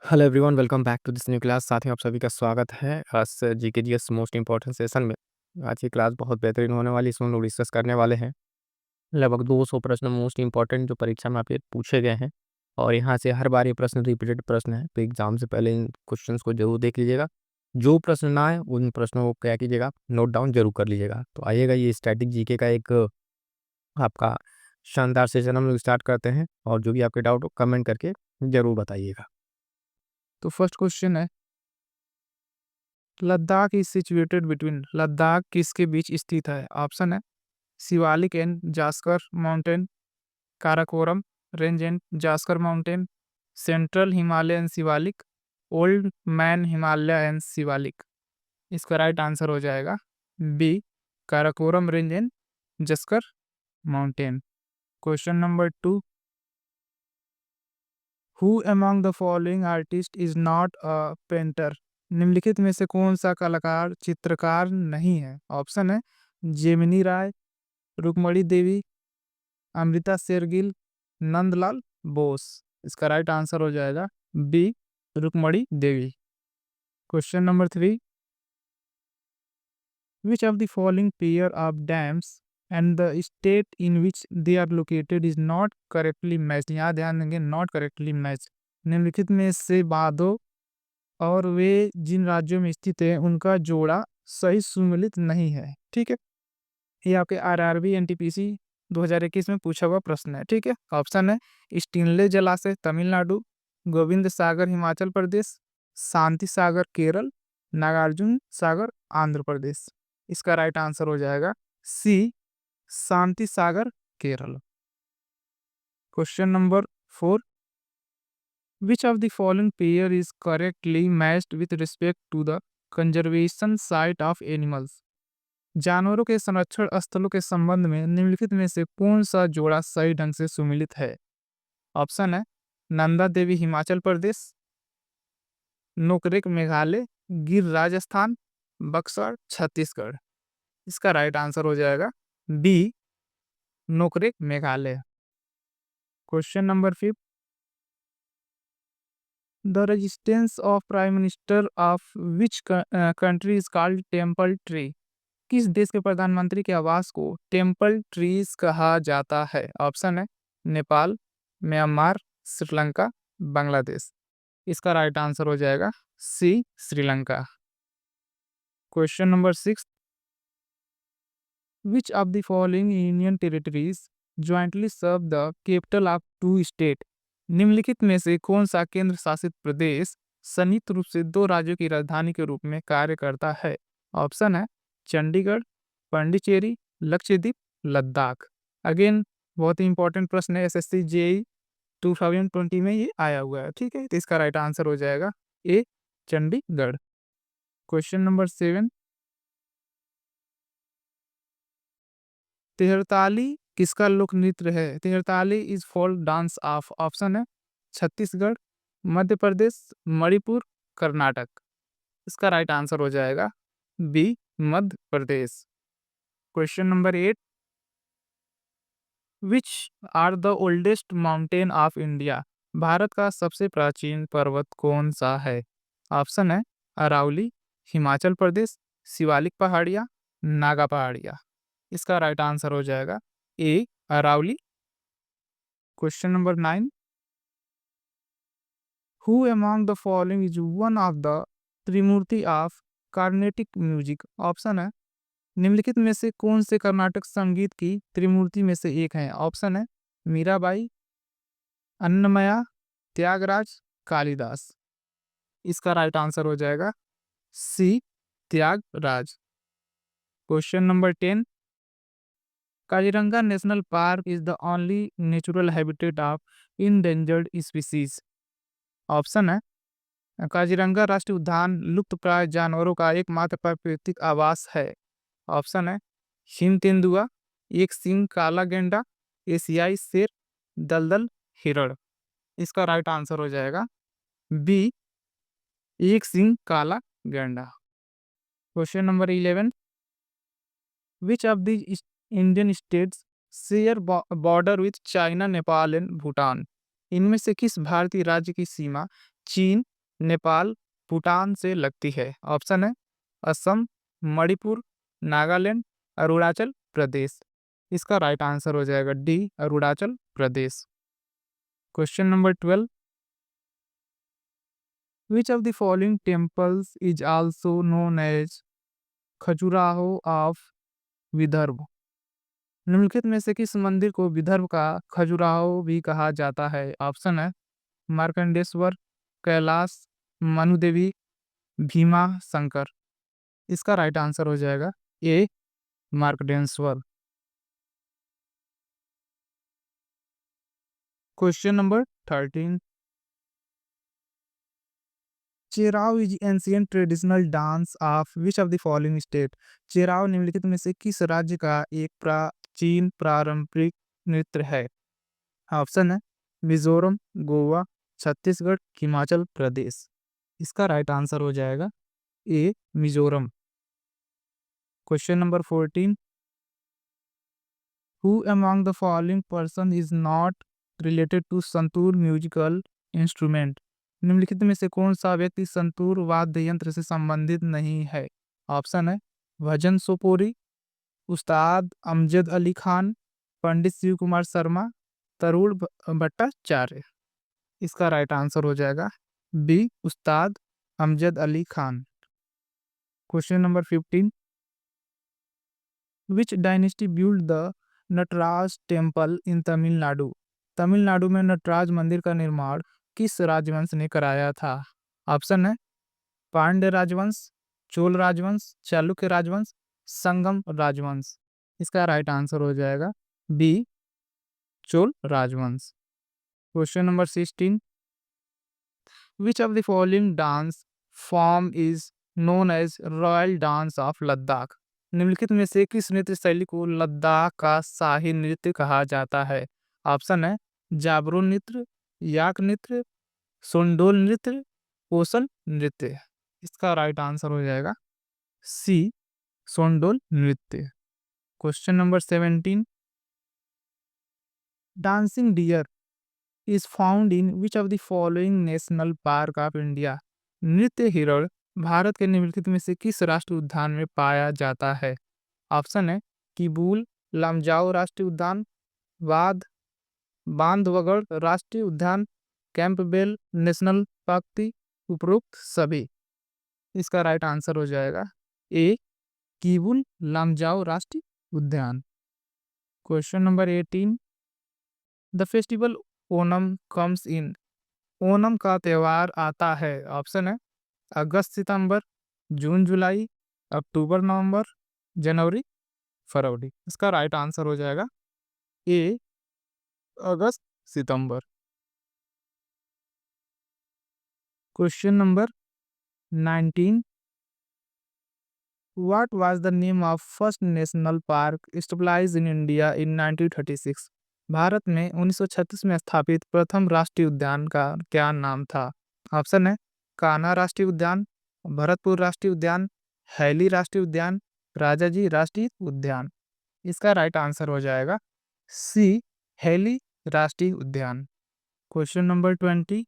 Hello everyone, welcome back to this new class. साथ ही आप सभी का स्वागत है आज GK GS most important session में। आज की क्लास बहुत बेहतरीन होने वाली है। इसमें हम लोग डिस्कस करने वाले हैं लगभग 200 प्रश्न मोस्ट इंपॉर्टेंट जो परीक्षा में आपके पूछे गए हैं। और यहाँ से हर बार ये प्रश्न रिपीटेड प्रश्न है, तो एग्जाम से पहले इन क्वेश्चंस को जरूर देख लीजिएगा। जो प्रश्न ना आए उन प्रश्नों को क्या कीजिएगा, नोट डाउन जरूर कर लीजिएगा। तो आइएगा, ये स्टैटिक जीके का एक आपका शानदार सेशन हम लोग स्टार्ट करते हैं। और जो भी आपके डाउट हो कमेंट करके जरूर बताइएगा। तो फर्स्ट क्वेश्चन है, Ladakh is situated between, Ladakh किसके बीच स्थित है? ऑप्शन है Shivalik and Zaskar mountain, Karakoram range and Zaskar mountain, central Himalaya and Shivalik, old man Himalaya and Shivalik. इसका राइट आंसर हो जाएगा B, Karakoram range and Zaskar mountain. Question number 2, who among the following artist is not a painter? निम्नलिखित में से कौन सा कलाकार चित्रकार नहीं है? ऑप्शन है जेमिनी राय, रुक्मणी देवी, अमृता शेरगिल, नंदलाल बोस। इसका राइट आंसर हो जाएगा B, Rukmini Devi. Question number 3, which of the following pair of dams and the state in which they are located is not correctly match? यहाँ ध्यान देंगे, नॉट करेक्टली मैच। निम्नलिखित में से बादो और वे जिन राज्यों में स्थित है उनका जोड़ा सही सुमेलित नहीं है। ठीक है, ये आपके आरआरबी एनटीपीसी 2021 में पूछा हुआ प्रश्न है। ठीक है, ऑप्शन है स्टिनले जलाशय तमिलनाडु, गोविंद सागर हिमाचल प्रदेश, शांति सागर केरल, नागार्जुन सागर आंध्र प्रदेश। इसका राइट आंसर हो जाएगा C, Shanti Sagar Kerala. Question number 4, which of the following pair is correctly matched with respect to the conservation site of animals? जानवरों के संरक्षण स्थलों के संबंध में निम्नलिखित में से कौन सा जोड़ा सही ढंग से सुमिलित है? ऑप्शन है नंदा देवी हिमाचल प्रदेश, नोकरेक मेघालय, गिर राजस्थान, बक्सर छत्तीसगढ़। इसका राइट आंसर हो जाएगा B, Nokrek Meghalaya. Question number 5, the residence of prime minister of which country is called temple tree? किस देश के प्रधानमंत्री के आवास को टेम्पल ट्रीज कहा जाता है? ऑप्शन है नेपाल, म्यांमार, श्रीलंका, बांग्लादेश। इसका राइट आंसर हो जाएगा C, Sri Lanka. Question number 6, which of the following union territories jointly serve the capital of two state? निम्नलिखित में से कौन सा केंद्र शासित प्रदेश संयुक्त रूप से दो राज्यों की राजधानी के रूप में कार्य करता है? ऑप्शन है चंडीगढ़, पांडिचेरी, लक्षद्वीप, लद्दाख। अगेन बहुत ही इंपॉर्टेंट प्रश्न है, एसएससी जेई 2020 में ये आया हुआ है। ठीक है, तो इसका राइट आंसर हो जाएगा A, Chandigarh. Question number 7, Terahtali किसका लोक नृत्य है? Terahtali is folk dance of, option है छत्तीसगढ़, मध्य प्रदेश, मणिपुर, कर्नाटक। इसका राइट आंसर हो जाएगा B, Madhya Pradesh. Question number 8, which are the oldest mountain of India? Bharat का सबसे प्राचीन पर्वत कौन सा है? ऑप्शन है अरावली, हिमाचल प्रदेश, शिवालिक पहाड़िया, नागा पहाड़िया। इसका राइट आंसर हो जाएगा A, Aravalli. Question number 9, who among the following is one of the Trimurti of Carnatic music? Option है निम्नलिखित में से कौन से कर्नाटक संगीत की त्रिमूर्ति में से एक है? ऑप्शन है मीराबाई, अन्नमया, त्यागराज, कालिदास। इसका राइट आंसर हो जाएगा C, Tyagaraja. Question number 10, Kaziranga national park is the only natural habitat of endangered species. Option है काजीरंगा राष्ट्रीय उद्यान लुप्तप्राय जानवरों का एकमात्र प्राकृतिक आवास है। ऑप्शन है हिम तेंदुआ, एक सींग काला गेंडा, एशियाई शेर, दलदल हिरण। इसका राइट आंसर हो जाएगा बी, एक सींग काला गेंडा। Question number 11, which of the Indian states share border with China, Nepal and Bhutan? इनमें से किस भारतीय राज्य की सीमा चीन, नेपाल, भूटान से लगती है? ऑप्शन है असम, मणिपुर, नागालैंड, अरुणाचल प्रदेश। इसका राइट आंसर हो जाएगा D, Arunachal Pradesh. Question number 12, which of the following temples is also known as Khajuraho of Vidarbha? निम्नलिखित में से किस मंदिर को विदर्भ का खजुराहो भी कहा जाता है? ऑप्शन है मार्कंडेश्वर, कैलाश, मनुदेवी, भीमा शंकर। इसका राइट आंसर हो जाएगा A, Markandeshwar. Question number 13, Cheraw is ancient traditional dance of which of the following state? Cheraw निम्नलिखित में से किस राज्य का एक प्राचीन पारंपरिक नृत्य है? ऑप्शन है मिजोरम, गोवा, छत्तीसगढ़, हिमाचल प्रदेश। इसका राइट आंसर हो जाएगा A, Mizoram. Question number 14, who among the following person is not related to santoor musical instrument? निम्नलिखित में से कौन सा व्यक्ति संतूर वाद्य यंत्र से संबंधित नहीं है? ऑप्शन है भजन सोपोरी, उस्ताद अमजद अली खान, पंडित शिव कुमार शर्मा, तरुण भट्टाचार्य। इसका राइट आंसर हो जाएगा B, Ustad Amjad Ali Khan. Question number 15, which dynasty build the Nataraja temple in Tamil Nadu? Tamil Nadu में नटराज मंदिर का निर्माण किस राजवंश ने कराया था? ऑप्शन है पांड्य राजवंश, चोल राजवंश, चालुक्य राजवंश, संगम राजवंश। इसका राइट आंसर हो जाएगा बी, चोल राजवंश। Question number 16, which of the following dance form is known as royal dance of Ladakh? निम्नलिखित में से किस नृत्य शैली को लद्दाख का शाही नृत्य कहा जाता है? ऑप्शन है जाबरो नृत्य, याक नृत्य, सोंडोल नृत्य, कोसल नृत्य। इसका राइट आंसर हो जाएगा सी, सोंडोल नृत्य। Question number 17, dancing dear is found in which of the following national park of India? नृत्य हिरण भारत के निम्नलिखित में से किस राष्ट्रीय उद्यान में पाया जाता है? ऑप्शन है किबूल लामजाओ राष्ट्रीय उद्यान, वाद बांधवगढ़ राष्ट्रीय उद्यान, कैंपबेल नेशनल पार्क, उपरोक्त सभी। इसका राइट आंसर हो जाएगा ए, किबुल लामजाओ राष्ट्रीय उद्यान। Question number 18, the festival Onam comes in? Onam का त्यौहार आता है? ऑप्शन है अगस्त सितंबर, जून जुलाई, अक्टूबर नवंबर, जनवरी फरवरी। इसका राइट आंसर हो जाएगा ए, अगस्त सितंबर। Question number 19, what was the name of first national park established in India इन 1936? भारत में 1936 में स्थापित प्रथम राष्ट्रीय उद्यान का क्या नाम था? ऑप्शन है कान्हा राष्ट्रीय उद्यान, भरतपुर राष्ट्रीय उद्यान, हैली राष्ट्रीय उद्यान, राजाजी राष्ट्रीय उद्यान। इसका राइट आंसर हो जाएगा सी, हैली राष्ट्रीय उद्यान। Question number 20,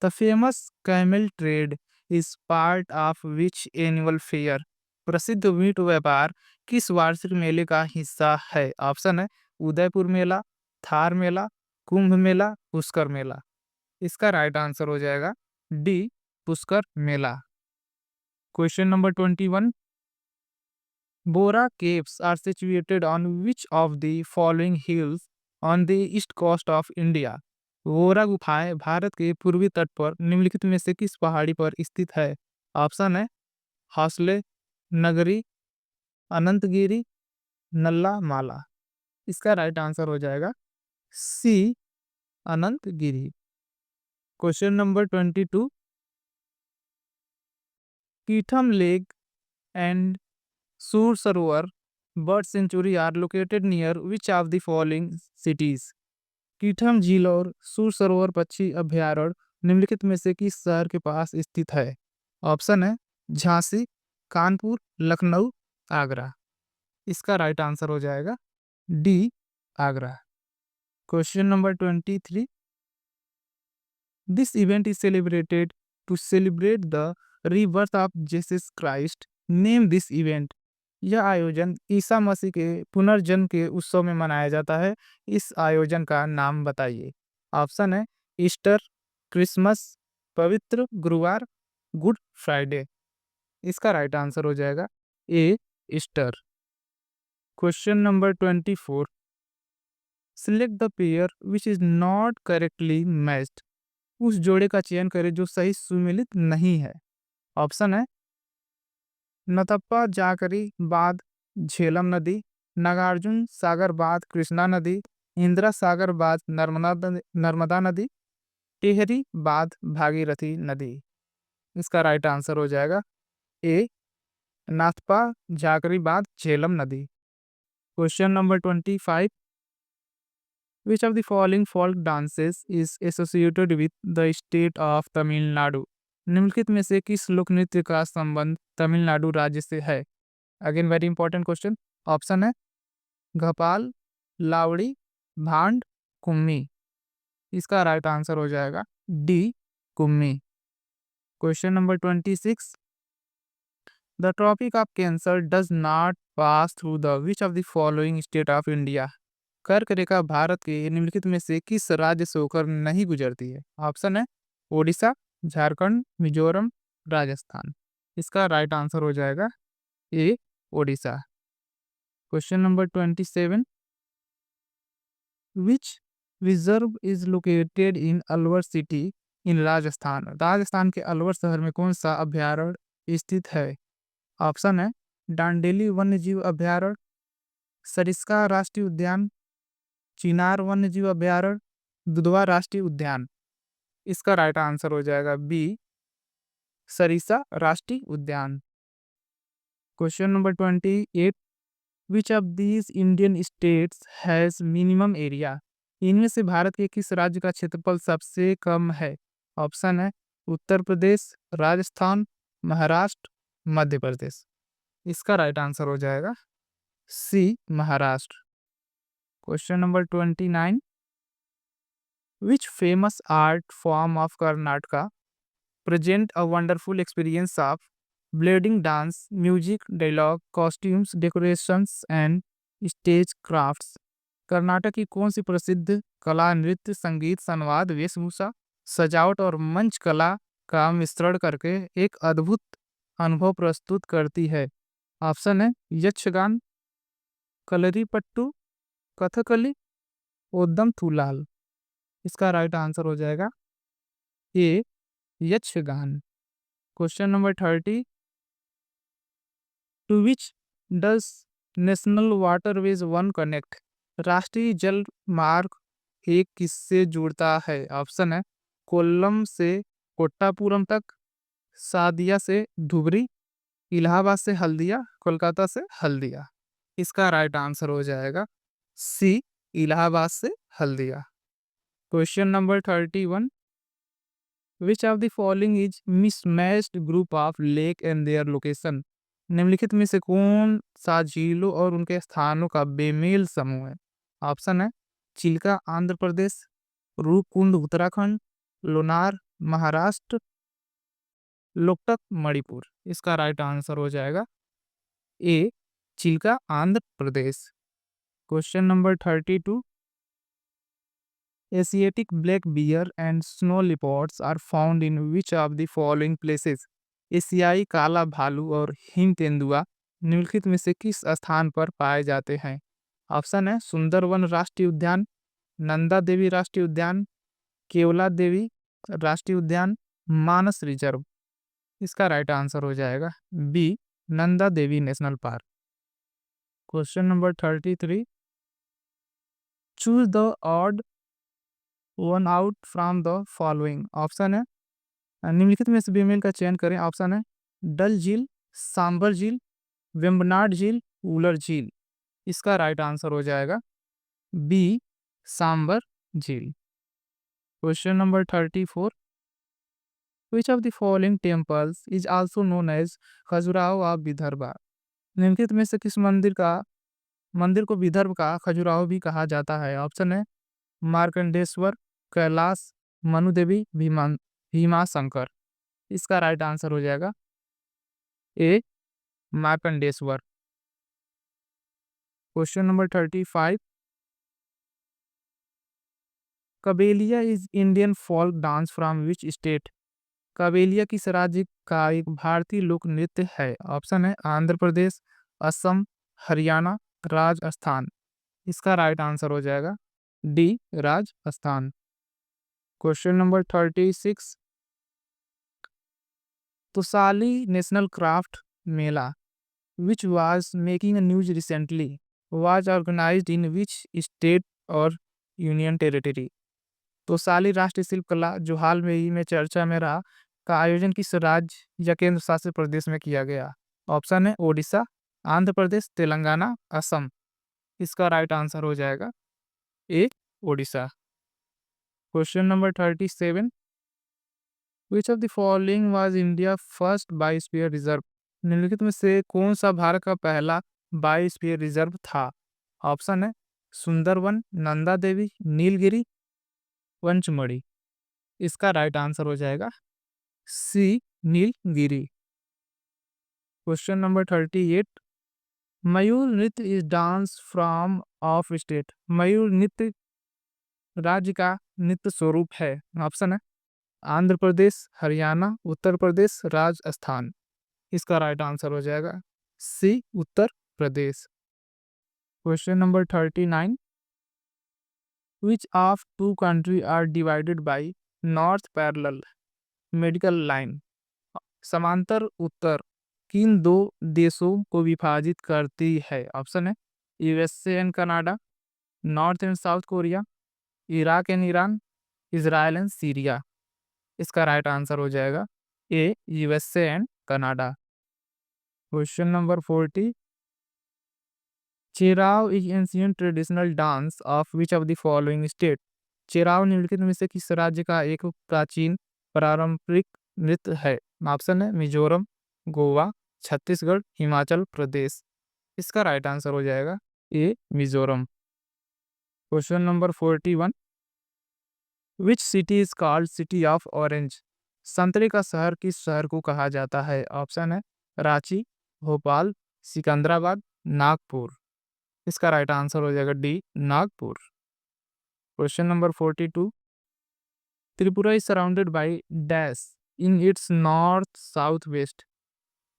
the famous camel trade is part of which annual fair? प्रसिद्ध ऊंट व्यापार किस वार्षिक मेले का हिस्सा है? ऑप्शन है उदयपुर मेला, थार मेला, कुंभ मेला, पुष्कर मेला। इसका राइट आंसर हो जाएगा D, Pushkar Mela. Question number 21, Borra caves are situated on which of the following hills on the east coast of India? Borra गुफाएं भारत के पूर्वी तट पर निम्नलिखित में से किस पहाड़ी पर स्थित है? ऑप्शन है हौसले, नगरी, अनंतगिरी, नल्ला माला। इसका राइट आंसर हो जाएगा C, Ananthagiri. Question number 22, Keetham lake and Sur Sarovar bird sanctuary are located near which of the following cities? Keetham झील और सूर सरोवर पक्षी अभयारण्य निम्नलिखित में से किस शहर के पास स्थित है? ऑप्शन है झांसी, कानपुर, लखनऊ, आगरा। इसका राइट आंसर हो जाएगा D, Agra. Question number 23, this event is celebrated to celebrate the rebirth of Jesus Christ. Name this event. यह आयोजन ईसा मसीह के पुनर्जन्म के उत्सव में मनाया जाता है। इस आयोजन का नाम बताइए। ऑप्शन है ईस्टर, क्रिसमस, पवित्र गुरुवार, गुड फ्राइडे। इसका राइट आंसर हो जाएगा A Easter. Question number 24। Select the pair which is not correctly matched. उस जोड़े का चयन करें जो सही सुमेलित नहीं है। ऑप्शन है नतप्पा जाकरी बाद झेलम नदी, नागार्जुन सागर बाद कृष्णा नदी, इंदिरा सागर बाद नर्मदा नदी, टिहरी बाद भागीरथी नदी। इसका राइट आंसर हो जाएगा ए नाथपा जाकरी बाद झेलम नदी। Question number 25। Which of the following folk dances is associated with the state of Tamil Nadu. निम्नलिखित में से किस लोक नृत्य का संबंध तमिलनाडु राज्य से है। Again very important question. Option है घपाल, लावड़ी, भांड, कुम्मी। इसका राइट आंसर हो जाएगा D Kummi. Question number 26। The tropic of cancer does not pass through the which of the following state of India. कर्क रेखा भारत के निम्नलिखित में से किस राज्य से होकर नहीं गुजरती है। ऑप्शन है ओडिशा, झारखंड, मिजोरम, राजस्थान। इसका राइट आंसर हो जाएगा A Odisha. Question number 27। Which reserve is located in Alwar city in Rajasthan. Rajasthan के अलवर शहर में कौन सा अभ्यारण्य स्थित है। ऑप्शन है डांडेली वन्यजीव अभ्यारण्य, सरिस्का राष्ट्रीय उद्यान, चिनार वन्यजीव अभ्यारण्य, दुधवा राष्ट्रीय उद्यान। इसका राइट आंसर हो जाएगा बी सरिस्का राष्ट्रीय उद्यान। Question number 28। Which of these Indian states has minimum area. इनमें से भारत के किस राज्य का क्षेत्रफल सबसे कम है। ऑप्शन है उत्तर प्रदेश, राजस्थान, महाराष्ट्र, मध्य प्रदेश। इसका राइट आंसर हो जाएगा C Maharashtra. Question number 29। Which famous art form of Karnataka present a wonderful experience of blending dance, music, dialogue, costumes, decorations and stage crafts. Karnataka की कौन सी प्रसिद्ध कला नृत्य, संगीत, संवाद, वेशभूषा, सजावट और मंच कला का मिश्रण करके एक अद्भुत अनुभव प्रस्तुत करती है। ऑप्शन है यक्षगान, कलरीपट्टू, कथकली, ओदम थुलाल। इसका राइट आंसर हो जाएगा A Yakshagana. Question number 30। To which does national waterways one connect. राष्ट्रीय जल मार्ग एक किससे जुड़ता है। ऑप्शन है कोल्लम से कोट्टापुरम तक, सादिया से धुबरी, इलाहाबाद से हल्दिया, कोलकाता से हल्दिया। इसका राइट आंसर हो जाएगा सी इलाहाबाद से Haldia. Question number 31। Which of the following is mismatched group of lake and their location. निम्नलिखित में से कौन सा झीलों और उनके स्थानों का बेमेल समूह है। ऑप्शन है चिल्का आंध्र प्रदेश, रूपकुंड उत्तराखंड, लोनार महाराष्ट्र, लोकटक मणिपुर। इसका राइट आंसर हो जाएगा A Chilka Andhra Pradesh. Question number 32। Asiatic black bear and snow leopards are found in which of the following places. एशियाई काला भालू और हिम तेंदुआ निम्नलिखित में से किस स्थान पर पाए जाते हैं। ऑप्शन है सुंदरवन राष्ट्रीय उद्यान, नंदा देवी राष्ट्रीय उद्यान, केवला देवी राष्ट्रीय उद्यान, मानस रिजर्व। इसका राइट आंसर हो जाएगा B Nanda Devi national park. Question number 33। Choose the odd one out from the following. Option है निम्नलिखित में से बेमेल का चयन करें। ऑप्शन है डल झील, सांबर झील, वेम्बनाड झील, उलर झील। इसका राइट आंसर हो जाएगा बी सांबर झील। Question number 34। Which of the following temples is also known as Khajuraho of Vidarbha. निम्नलिखित में से किस मंदिर को विदर्भ का खजुराहो भी कहा जाता है। ऑप्शन है मार्कंडेश्वर, कैलाश, मनु देवी, भीमा शंकर। इसका राइट आंसर हो जाएगा A Markandeshwar. Question number 35, Kalbelia is Indian folk dance from which state? Kalbelia किस राज्य का एक भारतीय लोक नृत्य है? ऑप्शन है आंध्र प्रदेश, असम, हरियाणा, राजस्थान। इसका राइट आंसर हो जाएगा D Rajasthan. Question number 36, Tosali national craft mela which was making a news recently was organized in which state और यूनियन टेरिटरी? तोसाली राष्ट्रीय शिल्पकला जो हाल में ही में चर्चा में रहा का आयोजन किस राज्य या केंद्र शासित प्रदेश में किया गया? ऑप्शन है ओडिशा, आंध्र प्रदेश, तेलंगाना, असम। इसका राइट आंसर हो जाएगा A Odisha. Question number 37, which of the following was India first biosphere reserve? निम्नलिखित में से कौन सा भारत का पहला बायोस्फीयर रिजर्व था? ऑप्शन है सुंदरवन, नंदा देवी, नीलगिरी, पंचमढ़ी। इसका राइट आंसर हो जाएगा C Nilgiri. Question number 38, Mayur Nritya is dance from of state? Mayur Nritya राज्य का नृत्य स्वरूप है। ऑप्शन है आंध्र प्रदेश, हरियाणा, उत्तर प्रदेश, राजस्थान। इसका राइट आंसर हो जाएगा C Uttar Pradesh. Question number 39, which of two country are divided by north parallel medical line? समांतर उत्तर किन दो देशों को विभाजित करती है? ऑप्शन है USA and Canada, north and south Korea, Iraq and Iran, Israel and Syria. इसका राइट आंसर हो जाएगा A USA and Canada. Question number 40, Cheraw is ancient traditional dance of which of the following state? Cheraw निम्नलिखित में से किस राज्य का एक प्राचीन पारंपरिक नृत्य है? ऑप्शन है मिजोरम, गोवा, छत्तीसगढ़, हिमाचल प्रदेश। इसका राइट आंसर हो जाएगा A Mizoram. Question number 41, which city is called city of orange? संतरे का शहर किस शहर को कहा जाता है? ऑप्शन है रांची, भोपाल, सिकंदराबाद, नागपुर। इसका राइट आंसर हो जाएगा D Nagpur. Question number 42, Tripura is surrounded by dash in its north south west?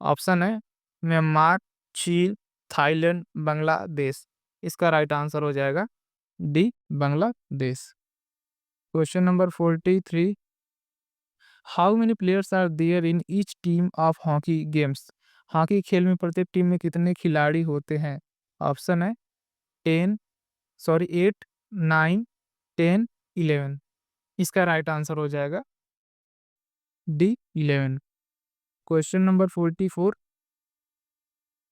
Option है म्यांमार, चीन, थाईलैंड, बांग्लादेश। इसका राइट आंसर हो जाएगा D Bangladesh. Question number 43, how many players are there in each team of hockey games? Hockey खेल में प्रत्येक team में कितने खिलाड़ी होते हैं? ऑप्शन है 8, 9, 10, 11। इसका राइट आंसर हो जाएगा D 11। Question number 44,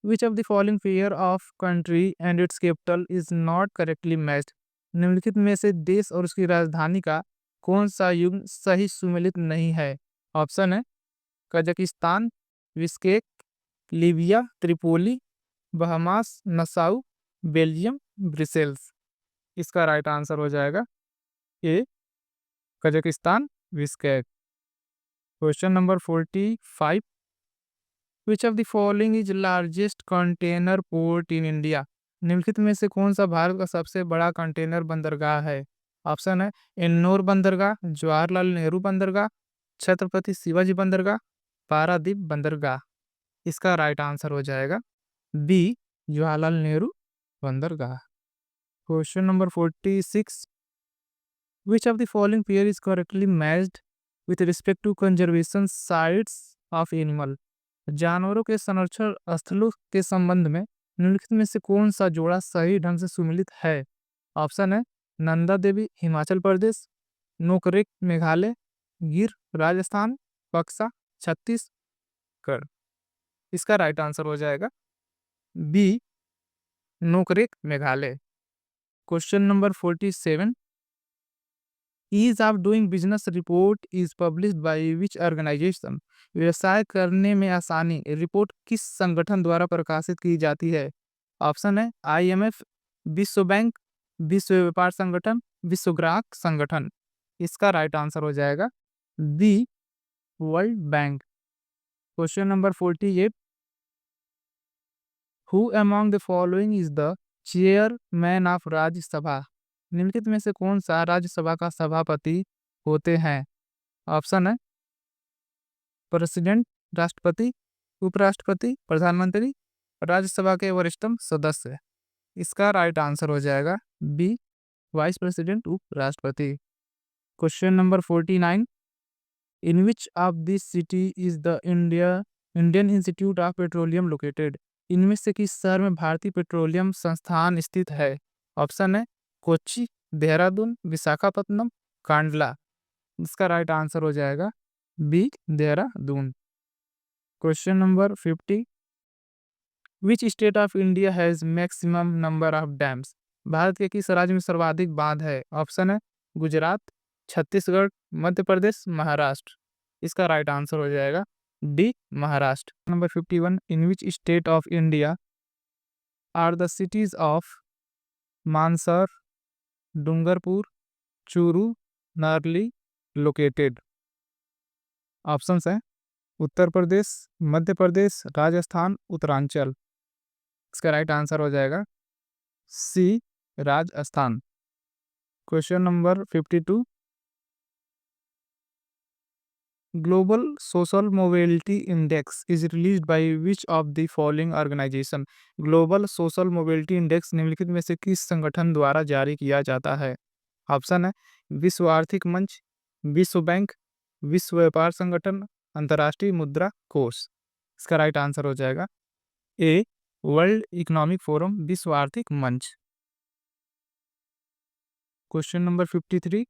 which of the following pair of country and it's capital is not correctly matched? निम्नलिखित में से देश और उसकी राजधानी का कौन सा युग्म सही सुमेलित नहीं है? ऑप्शन है Kazakhstan, Bishkek, Libya, Tripoli, Bahamas, Nassau, Belgium, Brussels. इसका राइट आंसर हो जाएगा A Kazakhstan, Bishkek. Question number 45, which of the following is largest container port in India? निम्नलिखित में से कौन सा भारत का सबसे बड़ा कंटेनर बंदरगाह है? ऑप्शन है एन्नोर बंदरगाह, जवाहरलाल नेहरू बंदरगाह, छत्रपति शिवाजी बंदरगाह, पारादीप बंदरगाह। इसका राइट आंसर हो जाएगा बी जवाहरलाल नेहरू बंदरगाह। Question number 46, which of the following pair is correctly matched with respect to conservation sites of animal? जानवरों के संरक्षण स्थलों के संबंध में निम्नलिखित में से कौन सा जोड़ा सही ढंग से सुमेलित है? ऑप्शन है नंदा देवी, हिमाचल प्रदेश, नोकरेक, मेघालय, गिर, राजस्थान, बक्सा, छत्तीसगढ़। इसका राइट आंसर हो जाएगा B Nokrek, Meghalaya. Question number 47, ease of doing business report is published by which organisation? व्यवसाय करने में आसानी रिपोर्ट किस संगठन द्वारा प्रकाशित की जाती है? ऑप्शन है आईएमएफ, विश्व बैंक, विश्व व्यापार संगठन, विश्व ग्राहक संगठन। इसका राइट आंसर हो जाएगा B world bank. Question number 48, who among the following is the chairman of Rajya Sabha? निम्नलिखित में से कौन सा राज्यसभा का सभापति होते हैं? ऑप्शन है प्रेसिडेंट, राष्ट्रपति, उपराष्ट्रपति, प्रधानमंत्री, राज्यसभा के वरिष्ठतम सदस्य। इसका राइट आंसर हो जाएगा बी वाइस प्रेसिडेंट, उपराष्ट्रपति। Question number 49, in which of this city is the Indian institute of petroleum located? इनमें से किस शहर में भारतीय पेट्रोलियम संस्थान स्थित है? ऑप्शन है कोच्चि, देहरादून, विशाखापत्तनम, कांडला। इसका राइट आंसर हो जाएगा B Dehradun. Question number 50, which state of India has maximum number of dams? Bharat के किस राज्य में सर्वाधिक बांध है? ऑप्शन है गुजरात, छत्तीसगढ़, मध्य प्रदेश, महाराष्ट्र। इसका राइट आंसर हो जाएगा D Maharashtra. Number 51, in which state of India are the cities of Mansar, Dungarpur, Churu, Narli located? Options हैं उत्तर प्रदेश, मध्य प्रदेश, राजस्थान, उत्तरांचल। इसका राइट आंसर हो जाएगा C Rajasthan. Question number 52, global social mobility index is released by which of the following organization? Global social mobility index निम्नलिखित में से किस संगठन द्वारा जारी किया जाता है? ऑप्शन है विश्व आर्थिक मंच, विश्व बैंक, विश्व व्यापार संगठन, अंतर्राष्ट्रीय मुद्रा कोष। इसका राइट आंसर हो जाएगा ए वर्ल्ड इकोनॉमिक फोरम, विश्व आर्थिक मंच। Question number 53,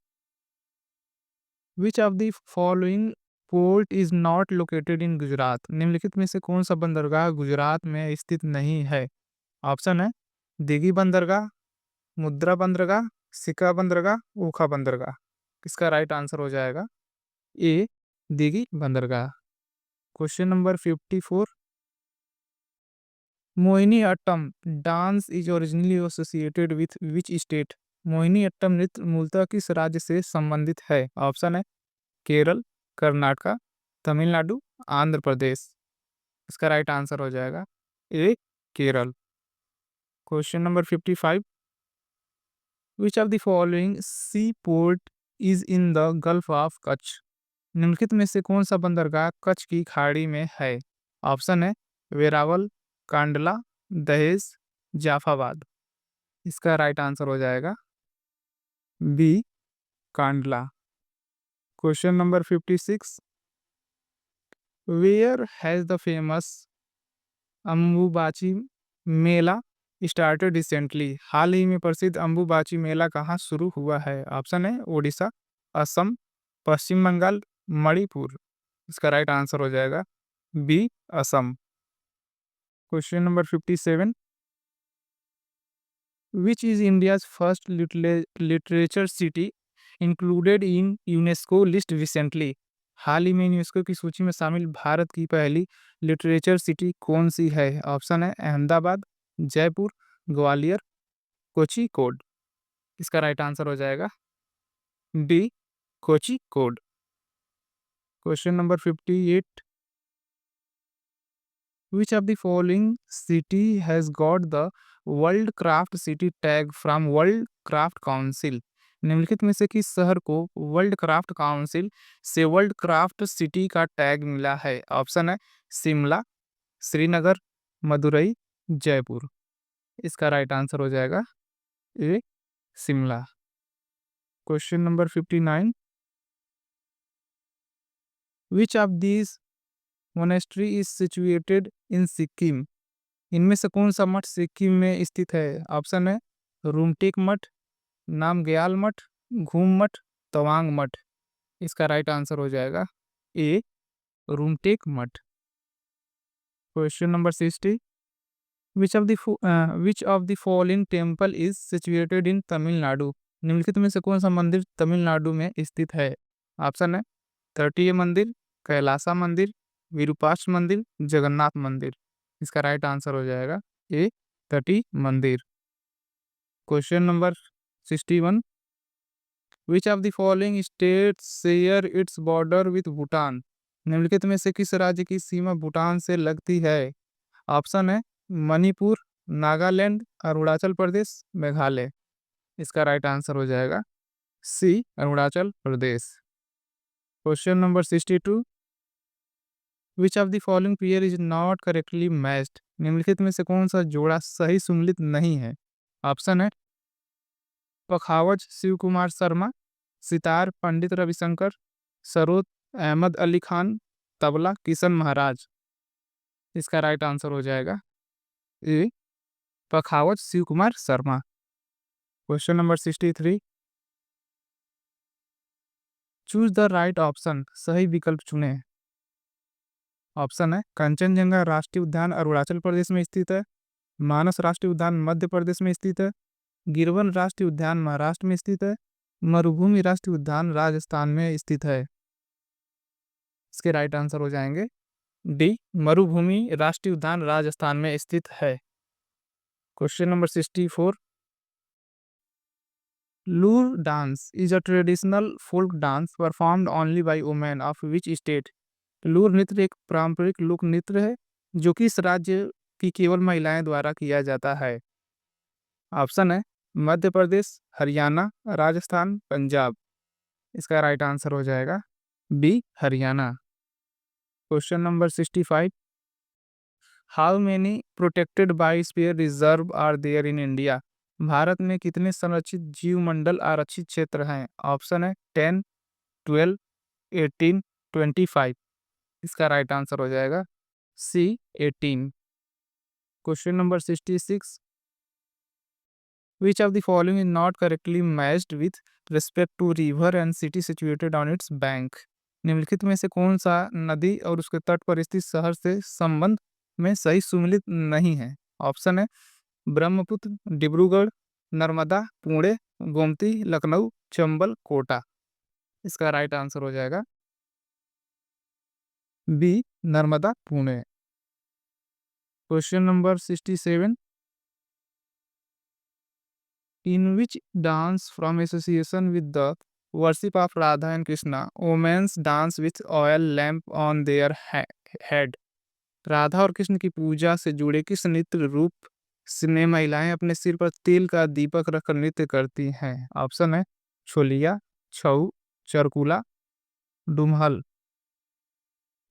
which of the following port is not located इन गुजरात? निम्नलिखित में से कौन सा बंदरगाह गुजरात में स्थित नहीं है? ऑप्शन है दिघी बंदरगाह, मुद्रा बंदरगाह, सिक्का बंदरगाह, ओखा बंदरगाह। इसका राइट आंसर हो जाएगा ए दिघी बंदरगाह। Question number 54, Mohiniyattam dance is originally associated with which state? Mohiniyattam नृत्य मूलतः किस राज्य से संबंधित है? ऑप्शन है केरल, कर्नाटका, तमिलनाडु, आंध्र प्रदेश। इसका राइट आंसर हो जाएगा A Kerala. Question number 55, which of the following sea port is in the gulf of Kutch? निम्नलिखित में से कौन सा बंदरगाह कच्छ की खाड़ी में है? ऑप्शन है वेरावल, कांडला, दहेज, जाफाबाद। इसका राइट आंसर हो जाएगा B Kandla. Question number 56, where has the famous Ambubachi Mela started recently? हाल ही में प्रसिद्ध अम्बुबाची मेला कहाँ शुरू हुआ है? ऑप्शन है ओडिशा, असम, पश्चिम बंगाल, मणिपुर। इसका राइट आंसर हो जाएगा B Assam. Question number 57, which is India's first literature city included in UNESCO list recently? हाल ही में यूनेस्को की सूची में शामिल भारत की पहली लिटरेचर सिटी कौन सी है? ऑप्शन है अहमदाबाद, जयपुर, ग्वालियर, कोझिकोड। इसका राइट आंसर हो जाएगा D Kozhikode. Question number 58, which of the following city has got the world craft city tag from world craft council? निम्नलिखित में से किस शहर को वर्ल्ड क्राफ्ट काउंसिल से वर्ल्ड क्राफ्ट सिटी का टैग मिला है? ऑप्शन है शिमला, श्रीनगर, मदुरई, जयपुर। इसका राइट आंसर हो जाएगा A Shimla. Question number 59, which of this monastery is situated in Sikkim? इनमें से कौन सा मठ सिक्किम में स्थित है? ऑप्शन है रूमटेक मठ, नामग्याल मठ, घूम मठ, तवांग मठ। इसका राइट आंसर हो जाएगा ए रूमटेक मठ। Question number 60, which of the following temple is situated इन तमिलनाडु? निम्नलिखित में से कौन सा मंदिर तमिलनाडु में स्थित है? ऑप्शन है तटीय मंदिर, कैलासा मंदिर, विरूपाक्ष मंदिर, जगन्नाथ मंदिर। इसका राइट आंसर हो जाएगा ए तटीय मंदिर। Question number 61, which of the following state share its border with Bhutan? निम्नलिखित में से किस राज्य की सीमा भूटान से लगती है? ऑप्शन है मणिपुर, नागालैंड, अरुणाचल प्रदेश, मेघालय। इसका राइट आंसर हो जाएगा C, Arunachal Pradesh. Question number 62, which of the following pair is not correctly matched? निम्नलिखित में से कौन सा जोड़ा सही सुमेलित नहीं है? ऑप्शन है पखावज शिव कुमार शर्मा, सितार पंडित रविशंकर, सरोद अहमद अली खान, तबला किशन महाराज। इसका राइट आंसर हो जाएगा A, pakhawaj Shiv Kumar Sharma. Question number 63, choose the right option, सही विकल्प चुने। ऑप्शन है कंचनजंगा राष्ट्रीय उद्यान अरुणाचल प्रदेश में स्थित है, मानस राष्ट्रीय उद्यान मध्य प्रदेश में स्थित है, गिरवन राष्ट्रीय उद्यान महाराष्ट्र में स्थित है, मरुभूमि राष्ट्रीय उद्यान राजस्थान में स्थित है। इसके राइट आंसर हो जाएंगे डी, मरुभूमि राष्ट्रीय उद्यान राजस्थान में स्थित है। Question number 64, Loor dance is a traditional folk dance performed only by women of which state? Loor नृत्य एक पारंपरिक लोक नृत्य है जो कि इस राज्य की केवल महिलाएं द्वारा किया जाता है। ऑप्शन है मध्य प्रदेश, हरियाणा, राजस्थान, पंजाब। इसका राइट आंसर हो जाएगा B, Haryana. Question number 65, how many protected biosphere reserve are there in India? Bharat में कितने संरक्षित जीवमंडल आरक्षित क्षेत्र हैं? ऑप्शन है 10, 12, 18, 25। इसका राइट आंसर हो जाएगा C, 18। Question number 66, which of the following is not correctly matched with respect to river and city situated on its bank? निम्नलिखित में से कौन सा नदी और उसके तट पर स्थित शहर से संबंध में सही सुमेलित नहीं है? ऑप्शन है ब्रह्मपुत्र, डिब्रूगढ़, नर्मदा, पुणे, गोमती, लखनऊ, चंबल, कोटा। इसका राइट आंसर हो जाएगा B, Narmada, Pune. Question number 67, in which dance from association with the worship of Radha and Krishna, women dance with oil lamp on their head? Radha और कृष्ण की पूजा से जुड़े किस नृत्य रूप में महिलाएं अपने सिर पर तेल का दीपक रखकर नृत्य करती हैं? ऑप्शन है छोलिया, छऊ, चरकुला, डुमहल।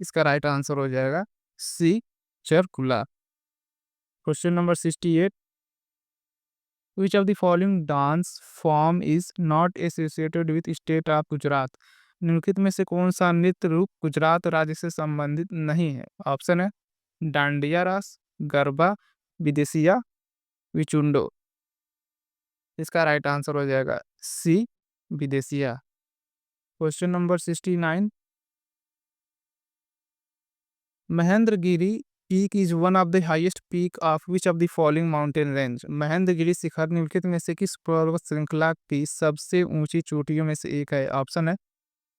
इसका राइट आंसर हो जाएगा C, Charkula. Question number 68, Which of the following dance form is not associated with state of Gujarat? निम्नलिखित में से कौन सा नृत्य रूप गुजरात राज्य से संबंधित नहीं है? ऑप्शन है डांडिया रास, गरबा, विदेशिया, विचुंडो। इसका राइट आंसर हो जाएगा C, Bidesia. Question number 69, Mahendragiri peak is one of the highest peak of which of the following mountain range? Mahendragiri शिखर निम्नलिखित में से किस पर्वत श्रृंखला की सबसे ऊंची चोटियों में से एक है? ऑप्शन है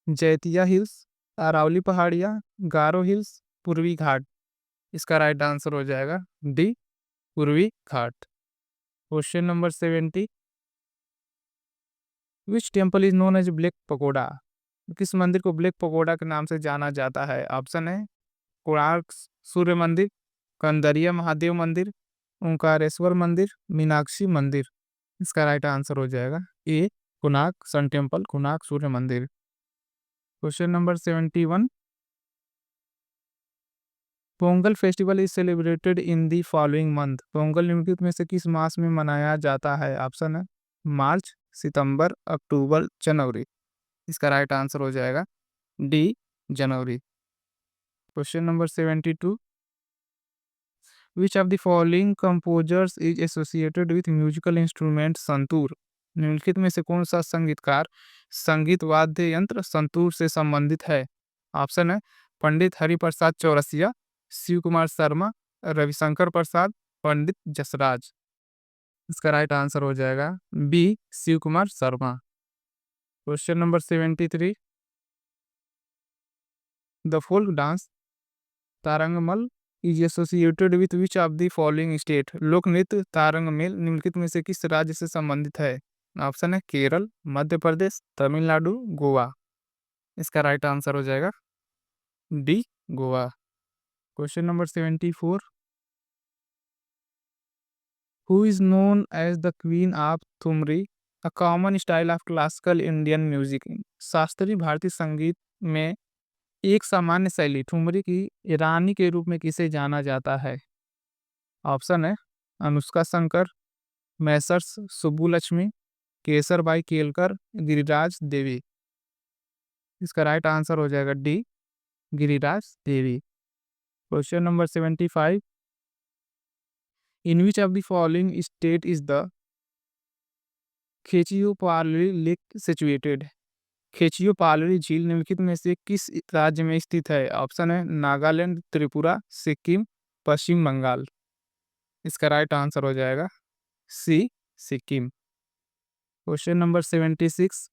जैतिया हिल्स, अरावली पहाड़ियाँ, गारो हिल्स, पूर्वी घाट। इसका राइट आंसर हो जाएगा डी, पूर्वी घाट। Question number 70, which temple is known as black pagoda? किस मंदिर को ब्लैक पकोड़ा के नाम से जाना जाता है? ऑप्शन है कोणार्क सूर्य मंदिर, कंदरिया महादेव मंदिर, ओंकारेश्वर मंदिर, मीनाक्षी मंदिर। इसका राइट आंसर हो जाएगा ए, कोणार्क सन टेम्पल, कोणार्क सूर्य मंदिर। Question number 71, Pongal festival is celebrated in the following month? Pongal निम्नलिखित में से किस मास में मनाया जाता है? ऑप्शन है मार्च, सितंबर, अक्टूबर, जनवरी। इसका राइट आंसर हो जाएगा D, January. Question number 72, which of the following composers is associated with musical instrument santoor? निम्नलिखित में से कौन सा संगीतकार संगीत वाद्य यंत्र संतूर से संबंधित है? ऑप्शन है पंडित हरिप्रसाद चौरसिया, शिव कुमार शर्मा, रविशंकर प्रसाद, पंडित जसराज। इसका राइट आंसर हो जाएगा B, Shiv Kumar Sharma. Question number 73, the folk dance Tarangamel is associated with which of the following state? लोक नृत्य तारंगमेल निम्नलिखित में से किस राज्य से संबंधित है? ऑप्शन है केरल, मध्य प्रदेश, तमिलनाडु, गोवा। इसका राइट आंसर हो जाएगा D, Goa. Question number 74, who is known as the queen of thumri, a common style of classical Indian music. शास्त्रीय भारतीय संगीत में एक सामान्य शैली ठुमरी की रानी के रूप में किसे जाना जाता है? ऑप्शन है अनुष्का शंकर, मैसर्स सुब्बुलक्ष्मी, केसरबाई केलकर, गिरिराज देवी। इसका राइट आंसर हो जाएगा D, Giriraj Devi. Question number 75, in which of the following state is the Khecheopalri lake situated. Khecheopalri झील निम्नलिखित में से किस राज्य में स्थित है? ऑप्शन है नागालैंड, त्रिपुरा, सिक्किम, पश्चिम बंगाल। इसका राइट आंसर हो जाएगा C, Sikkim. Question number 76,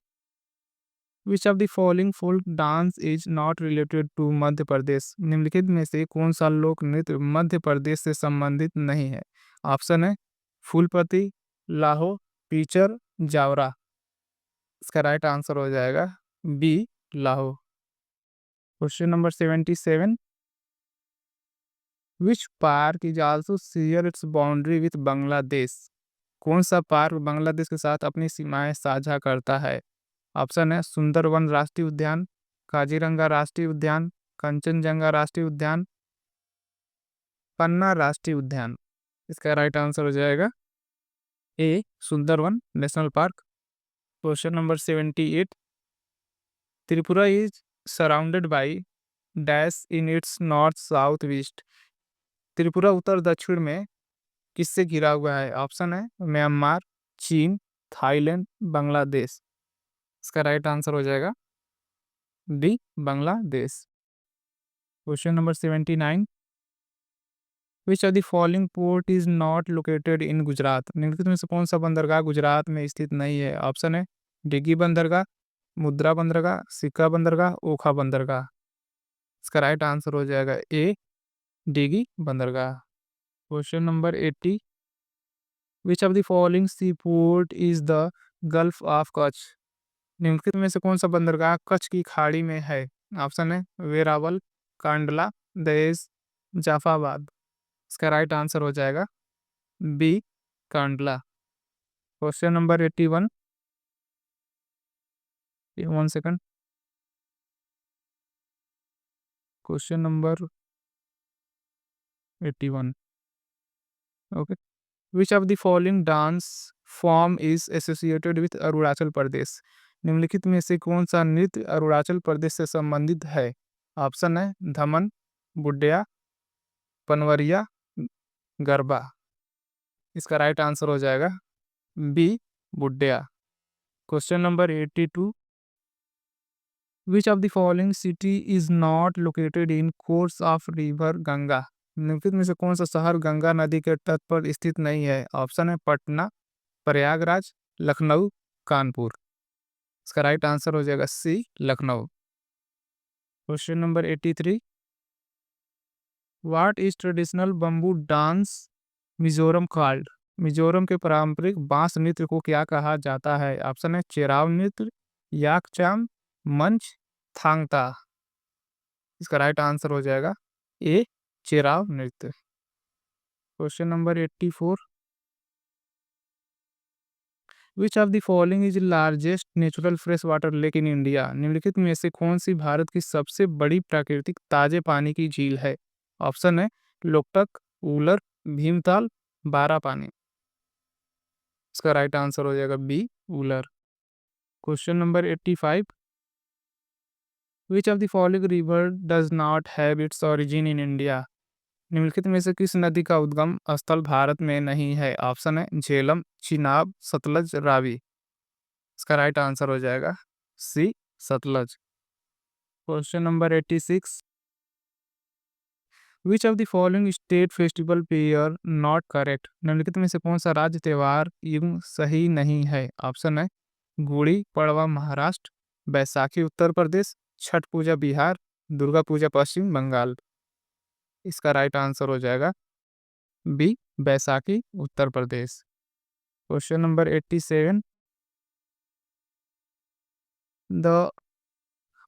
which of the following folk dance is not related to Madhya Pradesh. निम्नलिखित में से कौन सा लोक नृत्य मध्य प्रदेश से संबंधित नहीं है? ऑप्शन है फूलपति, लाहो, पीचर, जावरा। इसका राइट आंसर हो जाएगा B, Laho. Question number 77, which park is also share its boundary with Bangladesh. कौन सा पार्क बांग्लादेश के साथ अपनी सीमाएं साझा करता है? ऑप्शन है सुंदरवन राष्ट्रीय उद्यान, काजीरंगा राष्ट्रीय उद्यान, कंचनजंगा राष्ट्रीय उद्यान, पन्ना राष्ट्रीय उद्यान। इसका राइट आंसर हो जाएगा A, Sundarban national park. Question number 78, Tripura is surrounded by dash in its north south east. Tripura उत्तर दक्षिण में किससे घिरा हुआ है? ऑप्शन है म्यांमार, चीन, थाईलैंड, बांग्लादेश। इसका राइट आंसर हो जाएगा D, Bangladesh. Question number 79, which of the following port is not located इन गुजरात। निम्नलिखित में से कौन सा बंदरगाह गुजरात में स्थित नहीं है? ऑप्शन है डिगी बंदरगाह, मुद्रा बंदरगाह, सिक्का बंदरगाह, ओखा बंदरगाह। इसका राइट आंसर हो जाएगा ए, डिगी बंदरगाह। Question number 80, which of the following sea port is the gulf of Kutch. निम्नलिखित में से कौन सा बंदरगाह कच्छ की खाड़ी में है? ऑप्शन है वेरावल, कांडला, दहेज, जाफाबाद। इसका राइट आंसर हो जाएगा B, Kandla. Question number 81, 1 second. Question number 81, okay. Which of the following dance form is associated with Arunachal Pradesh. निम्नलिखित में से कौन सा नृत्य अरुणाचल प्रदेश से संबंधित है? ऑप्शन है धमन, बुड्या, पनवरिया, गरबा। इसका राइट आंसर हो जाएगा B, Budya. Question number 82, which of the following city is not located in course of river Ganga. निम्नलिखित में से कौन सा शहर गंगा नदी के तट पर स्थित नहीं है? ऑप्शन है पटना, प्रयागराज, लखनऊ, कानपुर। इसका राइट आंसर हो जाएगा C, Lucknow. Question number 83, what is traditional bamboo dance Mizoram called. Mizoram के पारंपरिक बांस नृत्य को क्या कहा जाता है? ऑप्शन है चेराव नृत्य, याकचाम, मंच, थांगता। इसका राइट आंसर हो जाएगा ए, चेराव नृत्य। Question number 84, which of the following is largest natural fresh water lake in India. निम्नलिखित में से कौन सी भारत की सबसे बड़ी प्राकृतिक ताजे पानी की झील है? ऑप्शन है लोकटक, उलर, भीमताल, बारापानी। इसका राइट आंसर हो जाएगा B, Wular. Question number 85, which of the following river does not have its origin in India. निम्नलिखित में से किस नदी का उद्गम स्थल भारत में नहीं है? ऑप्शन है झेलम, चिनाब, सतलज, रावी। इसका राइट आंसर हो जाएगा C, Sutlej. Question number 86, which of the following state festival pair not correct. निम्नलिखित में से कौन सा राज्य त्योहार युग सही नहीं है? ऑप्शन है गुड़ी पड़वा महाराष्ट्र, बैसाखी उत्तर प्रदेश, छठ पूजा बिहार, दुर्गा पूजा पश्चिम बंगाल। इसका राइट आंसर हो जाएगा B, Baisakhi Uttar Pradesh. Question number 87, the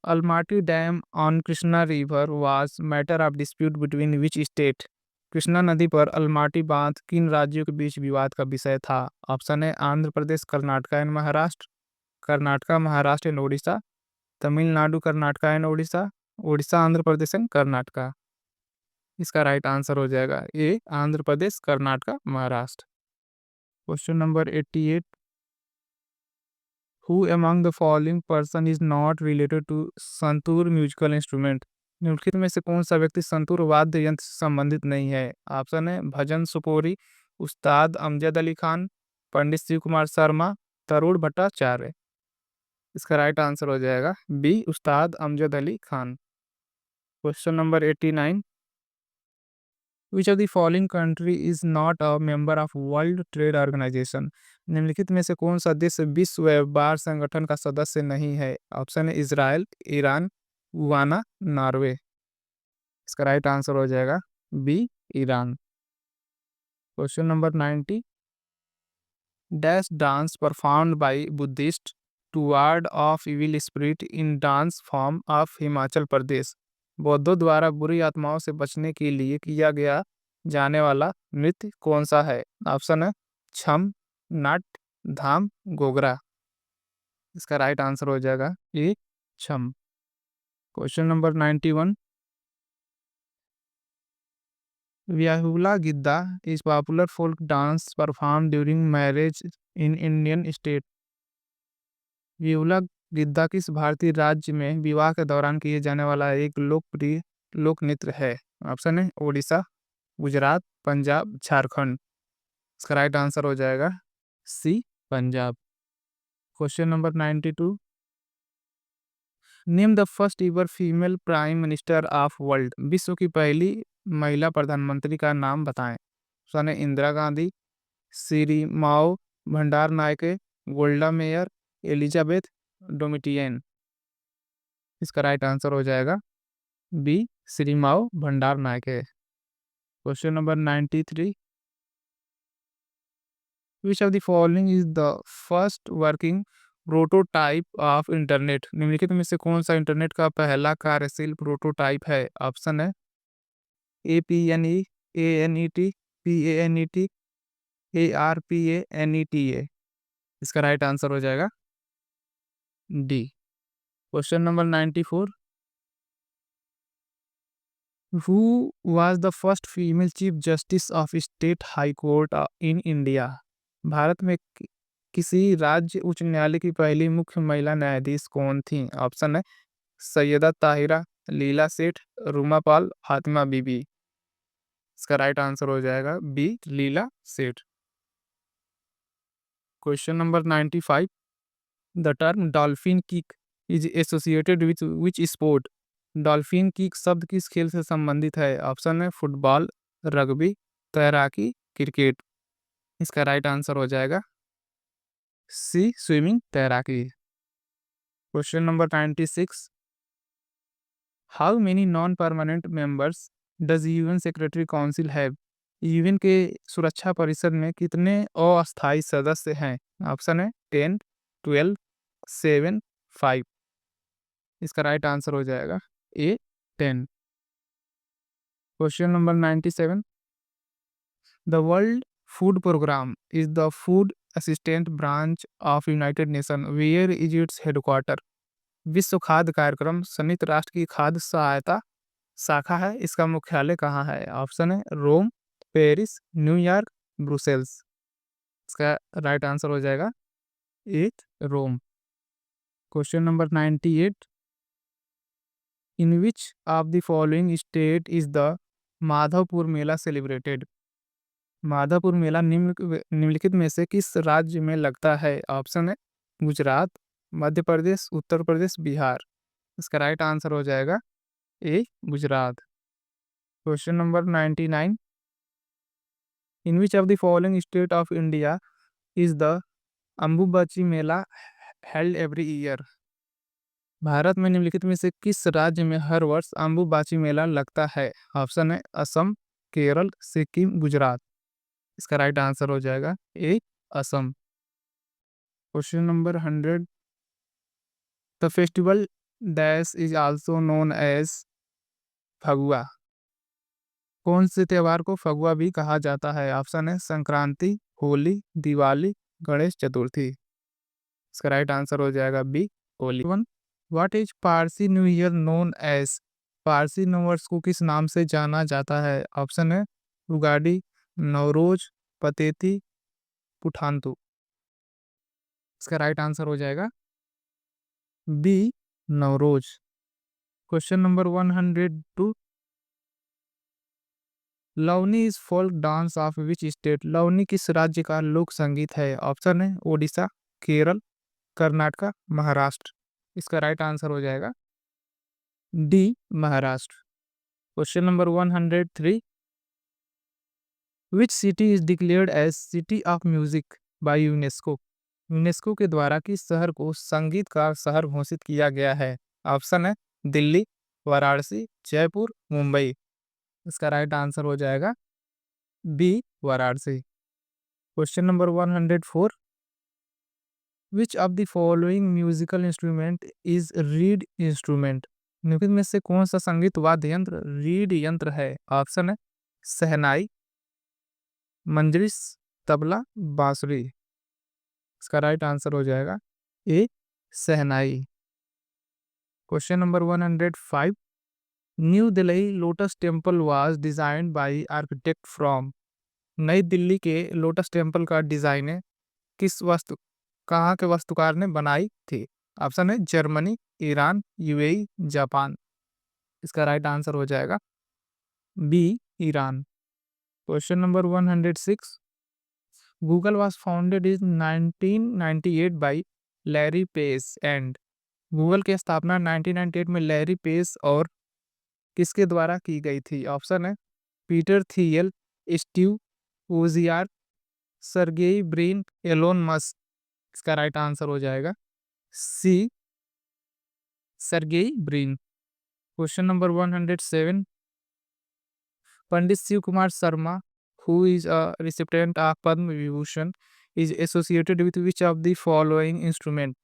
Almaty Dam on Krishna River was matter of dispute between which state? Krishna नदी पर अलमाटी बांध किन राज्यों के बीच विवाद का विषय था? ऑप्शन है Andhra Pradesh, Karnataka and Maharashtra, Karnataka, Maharashtra and Odisha, Tamil Nadu, Karnataka and Odisha, Odisha, Andhra Pradesh and Karnataka. इसका राइट आंसर हो जाएगा A Andhra Pradesh, Karnataka, Maharashtra. Question number 88, Who among the following person is not related to santoor musical instrument? निम्नलिखित में से कौन सा व्यक्ति संतूर वाद्य यंत्र से संबंधित नहीं है? ऑप्शन है भजन सुपोरी, उस्ताद अमजद अली खान, पंडित शिव कुमार शर्मा, तरुण भट्टाचार्य। इसका राइट आंसर हो जाएगा B Ustad Amjad Ali Khan. Question number 89, Which of the following country is not a member of World Trade Organization? निम्नलिखित में से कौन सा देश विश्व व्यापार संगठन का सदस्य नहीं है? ऑप्शन है इजराइल, ईरान, गुयाना, नॉर्वे। इसका राइट आंसर हो जाएगा B Iran. Question number 90, dash dance performed by Buddhist toward off evil spirit in dance form of Himachal Pradesh. बौद्धों द्वारा बुरी आत्माओं से बचने के लिए किया गया जाने वाला नृत्य कौन सा है? ऑप्शन है छम, नाट, धाम, गोगरा। इसका राइट आंसर हो जाएगा A Chham. Question number 91, Vyahula Giddha is popular folk dance perform during marriage in Indian state. Vyahula Giddha किस भारतीय राज्य में विवाह के दौरान किए जाने वाला एक लोकप्रिय लोक नृत्य है? ऑप्शन है ओडिशा, गुजरात, पंजाब, झारखंड। इसका राइट आंसर हो जाएगा C Punjab. Question number 92, name the first ever female prime minister of world. विश्व की पहली महिला प्रधानमंत्री का नाम बताएं। ऑप्शन है इंदिरा गांधी, श्री माओ भंडार नायके, गोल्डा मेयर, एलिजाबेथ डोमिटियन। इसका राइट आंसर हो जाएगा बी श्री माओ भंडार Nike. Question number 93, Which of the following is the first working prototype of internet? निम्नलिखित में से कौन सा इंटरनेट का पहला कार्यशील प्रोटोटाइप है? ऑप्शन है APNE, ANET, PANET, ARPANETA। इसका राइट आंसर हो जाएगा D. Question number 94, Who was the first female chief justice of state high court in India? Bharat में किसी राज्य उच्च न्यायालय की पहली मुख्य महिला न्यायाधीश कौन थी? ऑप्शन है सैयदा ताहिरा, लीला सेठ, रूमा पाल, फातिमा बीबी। इसका राइट आंसर हो जाएगा बी लीला सेठ। Question number 95, the term dolphin kick is associated with which sport? Dolphin kick शब्द किस खेल से संबंधित है? ऑप्शन है फुटबॉल, रग्बी, तैराकी, क्रिकेट। इसका राइट आंसर हो जाएगा सी स्विमिंग, तैराकी। Question number 96, how many non permanent members does UN secretary council have? UN के सुरक्षा परिषद में कितने अस्थायी सदस्य हैं? ऑप्शन है 10, 12, 7, 5। इसका राइट आंसर हो जाएगा A 10। Question number 97, the world food programme is the food assistant branch of United Nation, where is its headquarter? विश्व खाद्य कार्यक्रम संयुक्त राष्ट्र की खाद्य सहायता शाखा है। इसका मुख्यालय कहाँ है? ऑप्शन है रोम, पेरिस, न्यूयॉर्क, ब्रुसेल्स। इसका राइट आंसर हो जाएगा at Rome. Question number 98, in which of the following state is the Madhavpur Mela celebrated? Madhavpur Mela निम्नलिखित में से किस राज्य में लगता है? ऑप्शन है गुजरात, मध्य प्रदेश, उत्तर प्रदेश, बिहार। इसका राइट आंसर हो जाएगा A Gujarat. Question number 99, in which of the following state of India is the Ambubachi Mela held every year? Bharat में निम्नलिखित में से किस राज्य में हर वर्ष अंबुबाची मेला लगता है? ऑप्शन है असम, केरल, सिक्किम, गुजरात। इसका राइट आंसर हो जाएगा A Assam. Question number 100, the festival dash is also known as Phagua. कौन से त्योहार को फगुआ भी कहा जाता है? ऑप्शन है संक्रांति, होली, दिवाली, गणेश चतुर्थी। इसका राइट आंसर हो जाएगा B, Holi. One, what is Parsi new year known as? Parsi नववर्ष को किस नाम से जाना जाता है? ऑप्शन है उगाड़ी, नवरोज, पतेती, पुठानतु। इसका राइट आंसर हो जाएगा B, Navroz. Question number 102, Lavani is folk dance of which state? Lavani किस राज्य का लोक संगीत है? ऑप्शन है ओडिशा, केरल, कर्नाटका, महाराष्ट्र। इसका राइट आंसर हो जाएगा D, Maharashtra. Question number 103, which city is declared as city of music by UNESCO? UNESCO के द्वारा किस शहर को संगीत का शहर घोषित किया गया है? ऑप्शन है दिल्ली, वाराणसी, जयपुर, मुंबई। इसका राइट आंसर हो जाएगा B, Varanasi. Question number 104, which of the following musical instrument is reed instrument? निम्नलिखित में से कौन सा संगीत वाद्य यंत्र रीड यंत्र है? ऑप्शन है शहनाई, मंजरिस, तबला, बांसुरी। इसका राइट आंसर हो जाएगा A, shehnai. Question number 105, New Delhi lotus temple was designed by architect from? नई दिल्ली के लोटस टेम्पल का डिजाइन है किस वस्तु कहाँ के वास्तुकार ने बनाई थी? ऑप्शन है जर्मनी, ईरान, यूएई, जापान। इसका राइट आंसर हो जाएगा B, Iran. Question number 106, Google was founded in 1998 by Larry Page and? Google की स्थापना 1998 में लैरी पेज और किसके द्वारा की गई थी? ऑप्शन है पीटर थियल, स्टीव वोजियार, सर्गेई ब्रिन, एलोन मस्क। इसका राइट आंसर हो जाएगा C, Sergey Brin. Question number 107, Pandit Shiv Kumar Sharma who is a recipient of Padma Vibhushan is associated with which of the following instrument?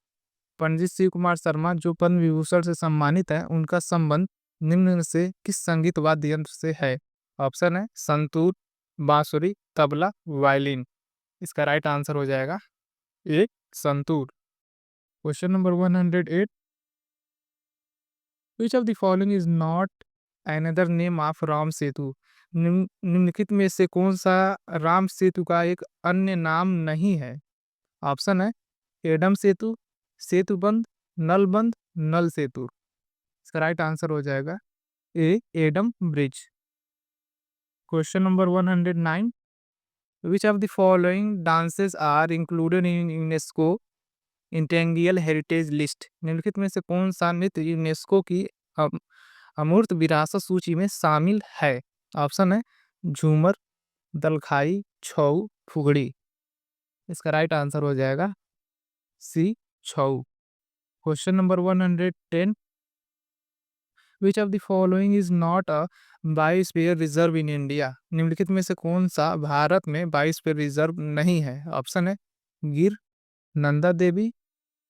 Pandit Shiv Kumar Sharma जो पद्म विभूषण से सम्मानित है उनका संबंध निम्न में से किस संगीत वाद्य यंत्र से है? ऑप्शन है संतूर, बांसुरी, तबला, वायलिन। इसका राइट आंसर हो जाएगा A, santoor. Question number 108, which of the following is not another name of Ram Setu? निम्नलिखित में से कौन सा राम सेतु का एक अन्य नाम नहीं है? ऑप्शन है एडम सेतु, सेतुबंध, नलबंध, नल सेतु। इसका राइट आंसर हो जाएगा A, Adam bridge. Question number 109, which of the following dances are included in UNESCO intangible heritage list? निम्नलिखित में से कौन सा नृत्य यूनेस्को की अम- अमूर्त विरासत सूची में शामिल है? ऑप्शन है झूमर, दलखाई, छऊ, फुगड़ी। इसका राइट आंसर हो जाएगा C, Chhau. Question number 110, which of the following is not a biosphere reserve in India? निम्नलिखित में से कौन सा भारत में बायोस्फीयर रिजर्व नहीं है? ऑप्शन है गिर, नंदा देवी,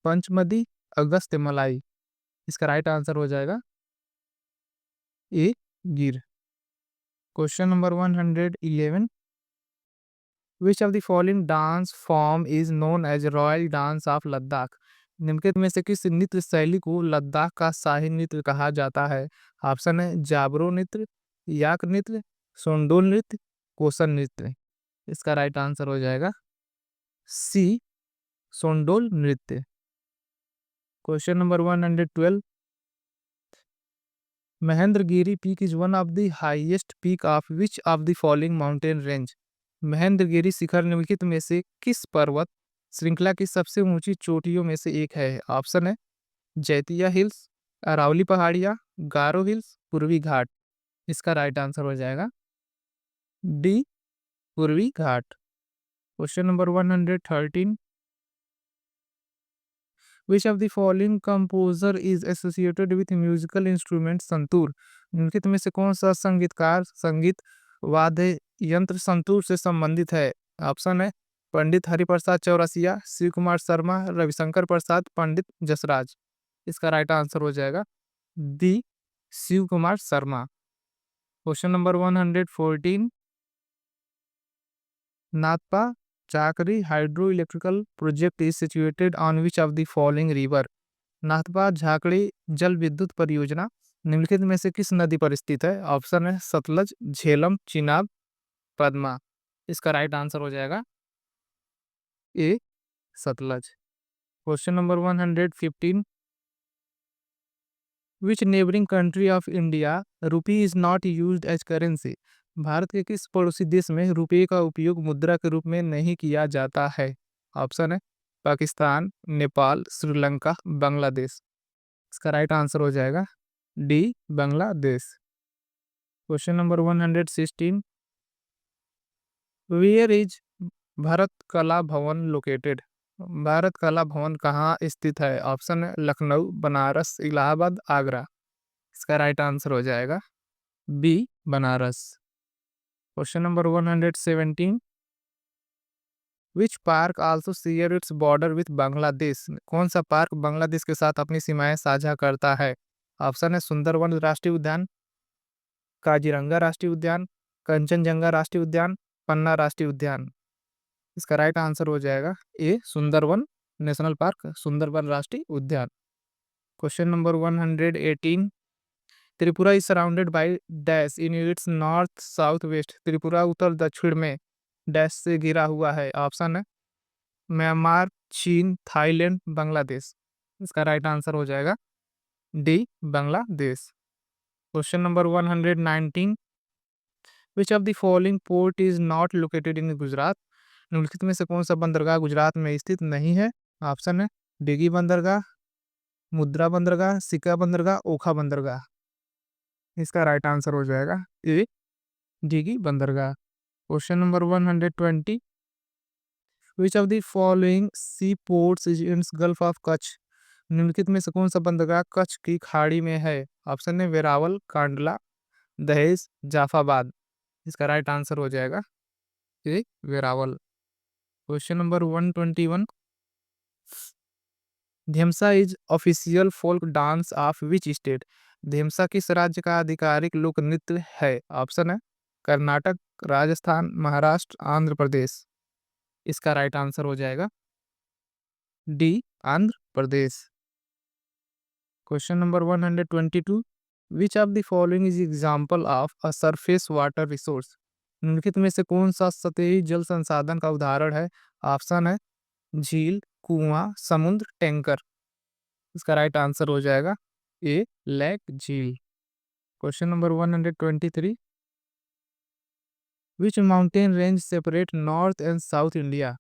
पंचमदी, अगस्त्य मलाई। इसका राइट आंसर हो जाएगा A, Gir. Question number 111, which of the following dance form is known as royal dance of Ladakh? निम्नलिखित में से किस नृत्य शैली को लद्दाख का शाही नृत्य कहा जाता है? ऑप्शन है जाबरो नृत्य, याक नृत्य, सोंडोल नृत्य, कोसन नृत्य। इसका राइट आंसर हो जाएगा सी, सोंडोल नृत्य। Question number 112, Mahendragiri peak is one of the highest peak of which of the following mountain range? Mahendragiri शिखर निम्नलिखित में से किस पर्वत श्रृंखला की सबसे ऊंची चोटियों में से एक है? ऑप्शन है जैतिया हिल्स, अरावली पहाड़ियाँ, गारो हिल्स, पूर्वी घाट। इसका राइट आंसर हो जाएगा डी, पूर्वी घाट। Question number 113, which of the following composer is associated with musical instrument santoor? निम्नलिखित में से कौन सा संगीतकार संगीत वाद्य यंत्र संतूर से संबंधित है? ऑप्शन है पंडित हरिप्रसाद चौरसिया, शिव कुमार शर्मा, रविशंकर प्रसाद, पंडित जसराज। इसका राइट आंसर हो जाएगा D Shiv Kumar Sharma. Question number 114, Nathpa Jhakri hydro electrical project is situated on which of the following river. Nathpa Jhakri जल विद्युत परियोजना निम्नलिखित में से किस नदी पर स्थित है? ऑप्शन है सतलज, झेलम, चिनाब, पद्मा। इसका राइट आंसर हो जाएगा A Sutlej. Question number 115, which neighbouring country of India rupee is not used as currency. Bharat के किस पड़ोसी देश में रुपये का उपयोग मुद्रा के रूप में नहीं किया जाता है? ऑप्शन है पाकिस्तान, नेपाल, श्रीलंका, बांग्लादेश। इसका राइट आंसर हो जाएगा D Bangladesh. Question number 116, where is Bharat Kala Bhavan located. Bharat Kala Bhavan कहाँ स्थित है? ऑप्शन है लखनऊ, बनारस, इलाहाबाद, आगरा। इसका राइट आंसर हो जाएगा B Banaras. Question number 117, which park also share its border with Bangladesh. कौन सा पार्क बांग्लादेश के साथ अपनी सीमाएं साझा करता है? ऑप्शन है सुंदरवन राष्ट्रीय उद्यान, काजीरंगा राष्ट्रीय उद्यान, कंचनजंगा राष्ट्रीय उद्यान, पन्ना राष्ट्रीय उद्यान। इसका राइट आंसर हो जाएगा A Sundarban national park, Sundarban राष्ट्रीय उद्यान। Question number 118, Tripura is surrounded by dash in its north south west. Tripura उत्तर दक्षिण में डैश से घिरा हुआ है। ऑप्शन है म्यांमार, चीन, थाईलैंड, बांग्लादेश। इसका राइट आंसर हो जाएगा D Bangladesh. Question number 119, which of the following port is not located इन गुजरात। निम्नलिखित में से कौन सा बंदरगाह गुजरात में स्थित नहीं है? ऑप्शन है डिगी बंदरगाह, मुद्रा बंदरगाह, सिक्का बंदरगाह, ओखा बंदरगाह। इसका राइट आंसर हो जाएगा ए डिगी बंदरगाह। Question number 120, which of the following sea ports is in gulf of Kutch. निम्नलिखित में से कौन सा बंदरगाह कच्छ की खाड़ी में है? ऑप्शन है वेरावल, कांडला, दहेज, जाफाबाद। इसका राइट आंसर हो जाएगा A Veraval. Question number 121, Dhemsa is official folk dance of which state. Dhemsa किस राज्य का आधिकारिक लोक नृत्य है? ऑप्शन है कर्नाटक, राजस्थान, महाराष्ट्र, आंध्र प्रदेश। इसका राइट आंसर हो जाएगा D Andhra Pradesh. Question number 122, which of the following is example of a surface water resource. निम्नलिखित में से कौन सा सतही जल संसाधन का उदाहरण है? ऑप्शन है झील, कुआं, समुद्र, टैंकर। इसका राइट आंसर हो जाएगा ए लेक, झील। Question number 123, which mountain range separate north and south India.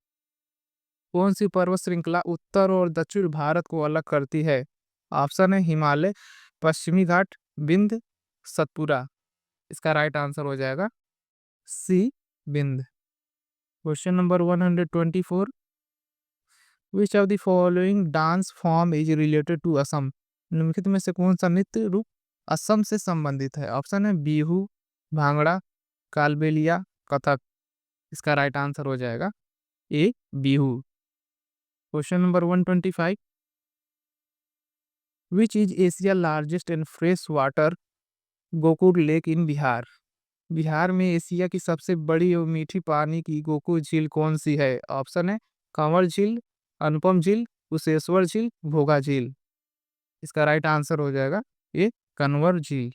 कौन सी पर्वत श्रृंखला उत्तर और दक्षिण भारत को अलग करती है? ऑप्शन है हिमालय, पश्चिमी घाट, विंध्य, सतपुरा। इसका राइट आंसर हो जाएगा C Vindhya. Question number 124, which of the following dance form is related to Assam. निम्नलिखित में से कौन सा नृत्य रूप असम से संबंधित है? ऑप्शन है बिहू, भांगड़ा, कालबेलिया, कथक। इसका राइट आंसर हो जाएगा A Bihu. Question number 125, which is Asia largest and fresh water Gokul lake in Bihar. Bihar में एशिया की सबसे बड़ी और मीठी पानी की गोकुल झील कौन सी है? ऑप्शन है कंवर झील, अनुपम झील, कुशेश्वर झील, भोगा झील। इसका राइट आंसर हो जाएगा ये कंवर झील।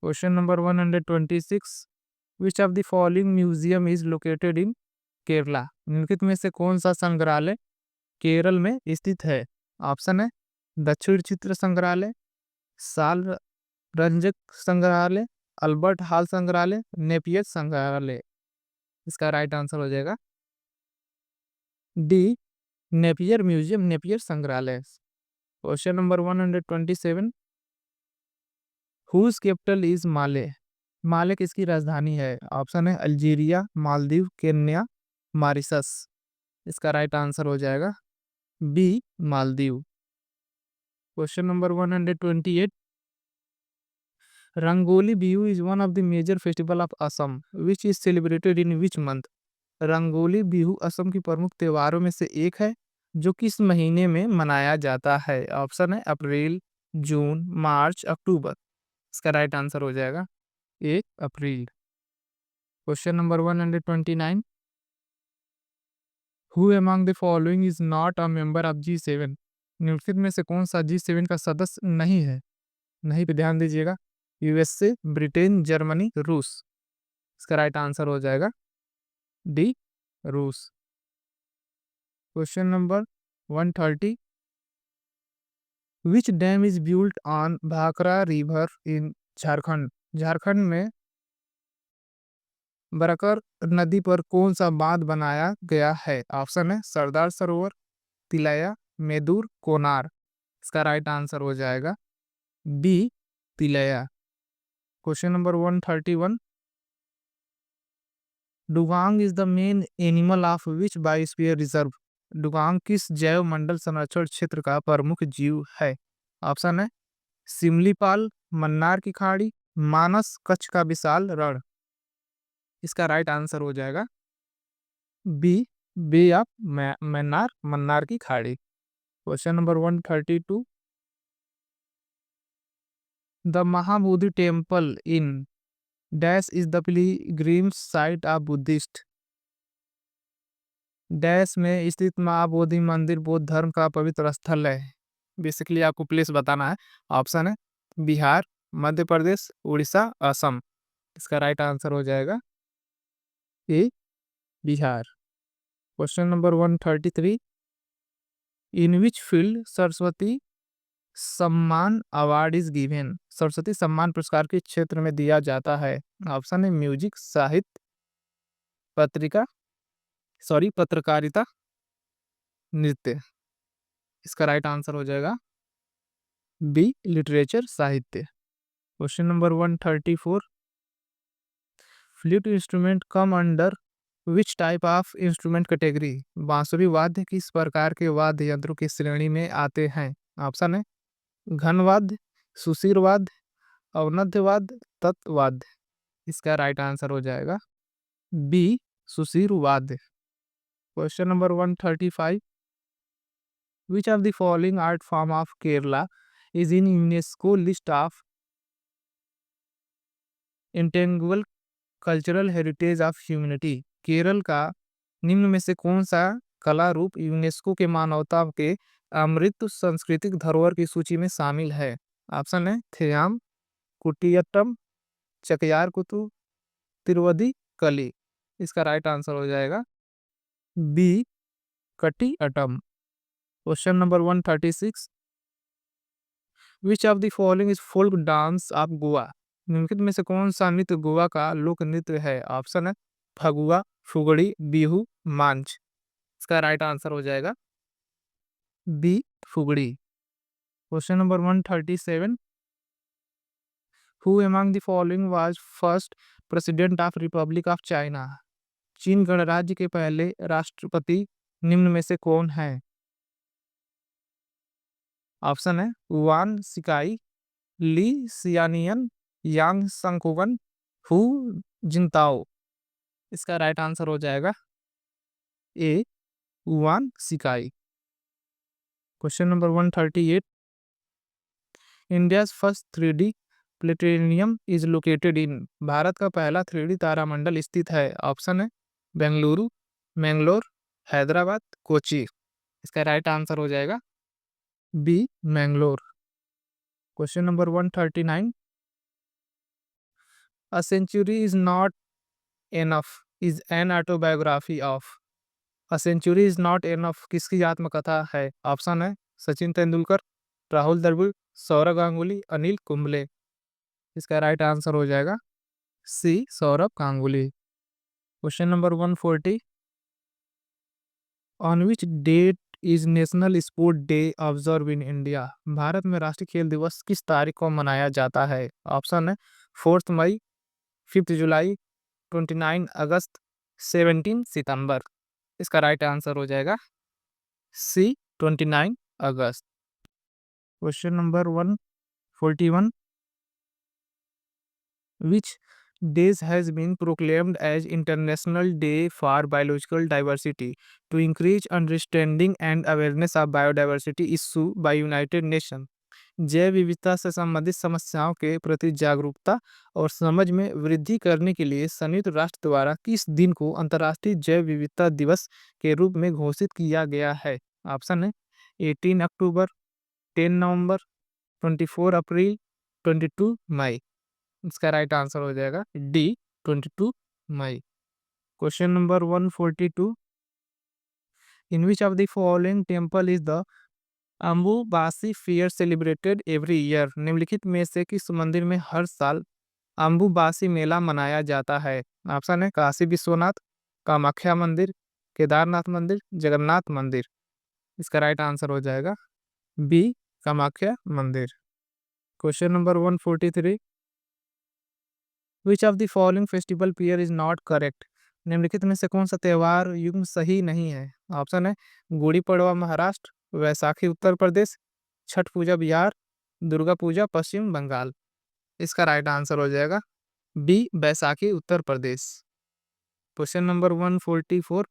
Question number 126, which of the following museum is located इन केरला। निम्नलिखित में से कौन सा संग्रहालय केरल में स्थित है? ऑप्शन है दक्षिण चित्र संग्रहालय, साल रंजक संग्रहालय, अल्बर्ट हॉल संग्रहालय, नेपियर संग्रहालय। इसका राइट आंसर हो जाएगा डी नेपियर म्यूजियम, नेपियर संग्रहालय। Question number 127, whose capital is Male. Male किसकी राजधानी है? ऑप्शन है अल्जीरिया, मालदीव, केन्या, मॉरिशस। इसका राइट आंसर हो जाएगा B Maldives. Question number 128, Rongali Bihu is one of the major festival of Assam which is celebrated in which month. Rongali Bihu Assam की प्रमुख त्योहारों में से एक है। जो किस महीने में मनाया जाता है? ऑप्शन है अप्रैल, जून, मार्च, अक्टूबर। इसका राइट आंसर हो जाएगा A April. Question number 129, who among the following is not a member of G7? निम्नलिखित में से कौन सा G7 का सदस्य नहीं है? नहीं पे ध्यान दीजिएगा। यूएसए, ब्रिटेन, जर्मनी, रूस। इसका राइट आंसर हो जाएगा डी रूस। Question number 130, which dam is built on Bhakra river in Jharkhand? Jharkhand में बरकर नदी पर कौन सा बांध बनाया गया है? ऑप्शन है सरदार सरोवर, तिलैया, मेदुर, कोनार। इसका राइट आंसर हो जाएगा B Tilaiya. Question number 131, dugong is the main animal of which biosphere reserve? Dugong किस जैव मंडल संरक्षण क्षेत्र का प्रमुख जीव है? ऑप्शन है सिमलीपाल, मन्नार की खाड़ी, मानस, कच्छ का विशाल रण। इसका राइट आंसर हो जाएगा B bay of Mannar, Mannar की खाड़ी। Question number 132, the Mahabodhi temple in dash is the pilgrims site of Buddhist? Dash में स्थित महाबोधि मंदिर बौद्ध धर्म का पवित्र स्थल है। बेसिकली आपको प्लेस बताना है। ऑप्शन है बिहार, मध्य प्रदेश, उड़ीसा, असम। इसका राइट आंसर हो जाएगा A Bihar. Question number 133, in which field Saraswati Samman award is given? Saraswati सम्मान पुरस्कार किस क्षेत्र में दिया जाता है? ऑप्शन है म्यूजिक, साहित्य, पत्रकारिता, नृत्य। इसका राइट आंसर हो जाएगा बी लिटरेचर, साहित्य। Question number 134, flute instrument come under which type of instrument category? बांसुरी वाद्य किस प्रकार के वाद्य यंत्रों की श्रेणी में आते हैं? ऑप्शन है घन वाद्य, सुशीर वाद्य, अवनद्य वाद्य, तत्व वाद्य। इसका राइट आंसर हो जाएगा बी सुशीर वाद्य। Question number 135, which of the following art form of Kerala is in UNESCO list of intangible cultural heritage of humanity? Kerala का निम्न में से कौन सा कला रूप यूनेस्को के मानवता के अमृत सांस्कृतिक धरोहर की सूची में शामिल है? ऑप्शन है थेयाम, कुटियट्टम, चकयार कुतु, तिरुवदी कली। इसका राइट आंसर हो जाएगा बी कटी autumn. Question number 136, which of the following is folk dance of Goa? निम्नलिखित में से कौन सा नृत्य गोवा का लोक नृत्य है? ऑप्शन है फगुआ, फुगड़ी, बिहू, मांझ। इसका राइट आंसर हो जाएगा B Fugdi. Question number 137, who among the following was first president of republic of China? चीन गणराज्य के पहले राष्ट्रपति निम्न में से कौन है? ऑप्शन है वान सिकाई, ली सियानियन, यांग संकुगन, हु जिनताओ। इसका राइट आंसर हो जाएगा ए वान सिकाई। Question number 138, India first 3D planetarium is located इन? भारत का पहला 3D तारामंडल स्थित है। ऑप्शन है बेंगलुरु, मैंगलोर, हैदराबाद, कोची। इसका राइट आंसर हो जाएगा B Mangalore. Question number 139, a century is not enough is an autobiography of? A century is not enough किसकी आत्मकथा है? ऑप्शन है सचिन तेंदुलकर, राहुल द्रविड़, सौरव गांगुली, अनिल कुंबले। इसका राइट आंसर हो जाएगा C Sourav Ganguly. Question number 140, on which date is national sport day observe in India? Bharat में राष्ट्रीय खेल दिवस किस तारीख को मनाया जाता है? ऑप्शन है 4 मई, 5 जुलाई, 29 अगस्त, 17 सितंबर। इसका राइट आंसर हो जाएगा सी 29 अगस्त। Question number 141, which days has been proclaimed as International Day for Biological Diversity to increase understanding and awareness of biodiversity issue by United Nations. जैव विविधता से संबंधित समस्याओं के प्रति जागरूकता और समझ में वृद्धि करने के लिए संयुक्त राष्ट्र द्वारा किस दिन को अंतर्राष्ट्रीय जैव विविधता दिवस के रूप में घोषित किया गया है? ऑप्शन है 18 अक्टूबर, 10 नवंबर, 24 अप्रैल, 22 मई। इसका राइट आंसर हो जाएगा डी, 22 मई। Question number 142, in which of the following temple is the Ambubasi fair celebrated every year? निम्नलिखित में से किस मंदिर में हर साल अम्बुबासी मेला मनाया जाता है? ऑप्शन है काशी विश्वनाथ, कामाख्या मंदिर, केदारनाथ मंदिर, जगन्नाथ मंदिर। इसका राइट आंसर हो जाएगा बी, कामाख्या मंदिर। Question number 143, which of the following festival pair is not correct? निम्नलिखित में से कौन सा त्योहार युग्म सही नहीं है? ऑप्शन है गुड़ी पड़वा महाराष्ट्र, वैसाखी उत्तर प्रदेश, छठ पूजा बिहार, दुर्गा पूजा पश्चिम बंगाल। इसका राइट आंसर हो जाएगा B, Baisakhi Uttar Pradesh. Question number 144,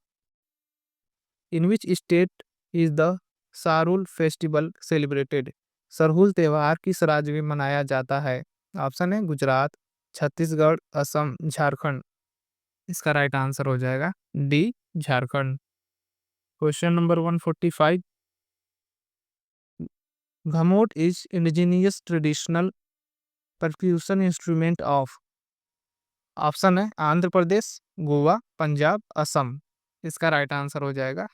in which state is the Sarhul festival celebrated? Sarhul त्योहार किस राज्य में मनाया जाता है? ऑप्शन है गुजरात, छत्तीसगढ़, असम, झारखंड। इसका राइट आंसर हो जाएगा D, Jharkhand. Question number 145, Ghumot is indigenous traditional percussion instrument of? Option है आंध्र प्रदेश, गोवा, पंजाब, असम। इसका राइट आंसर हो जाएगा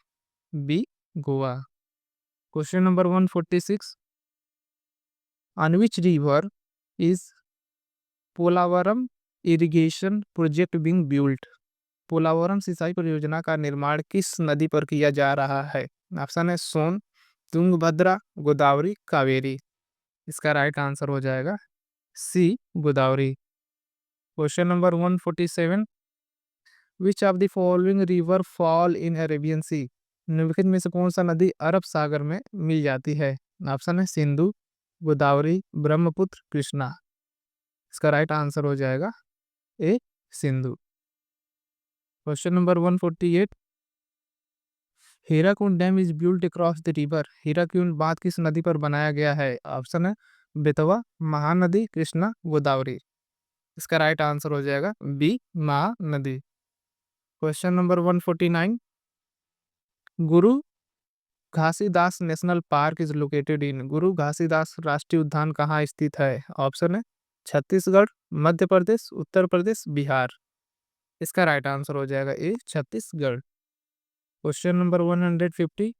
B, Goa. Question number 146, on which river is Polavaram irrigation project being built? Polavaram सिंचाई परियोजना का निर्माण किस नदी पर किया जा रहा है? ऑप्शन है सोन, तुंगभद्रा, गोदावरी, कावेरी। इसका राइट आंसर हो जाएगा C, Godavari. Question number 147, which of the following river fall in Arabian sea? निम्नलिखित में से कौन सा नदी अरब सागर में मिल जाती है? ऑप्शन है सिंधु, गोदावरी, ब्रह्मपुत्र, कृष्णा। इसका राइट आंसर हो जाएगा A, Sindhu. Question number 148, Hirakud dam is built across the river? Hirakud बांध किस नदी पर बनाया गया है? ऑप्शन है बेतवा, महानदी, कृष्णा, गोदावरी। इसका राइट आंसर हो जाएगा B, Mahanadi. Question number 149, Guru Ghasidas national park is located इन? गुरु घासीदास राष्ट्रीय उद्यान कहाँ स्थित है? ऑप्शन है छत्तीसगढ़, मध्य प्रदेश, उत्तर प्रदेश, बिहार। इसका राइट आंसर हो जाएगा A, Chhattisgarh. Question number 150,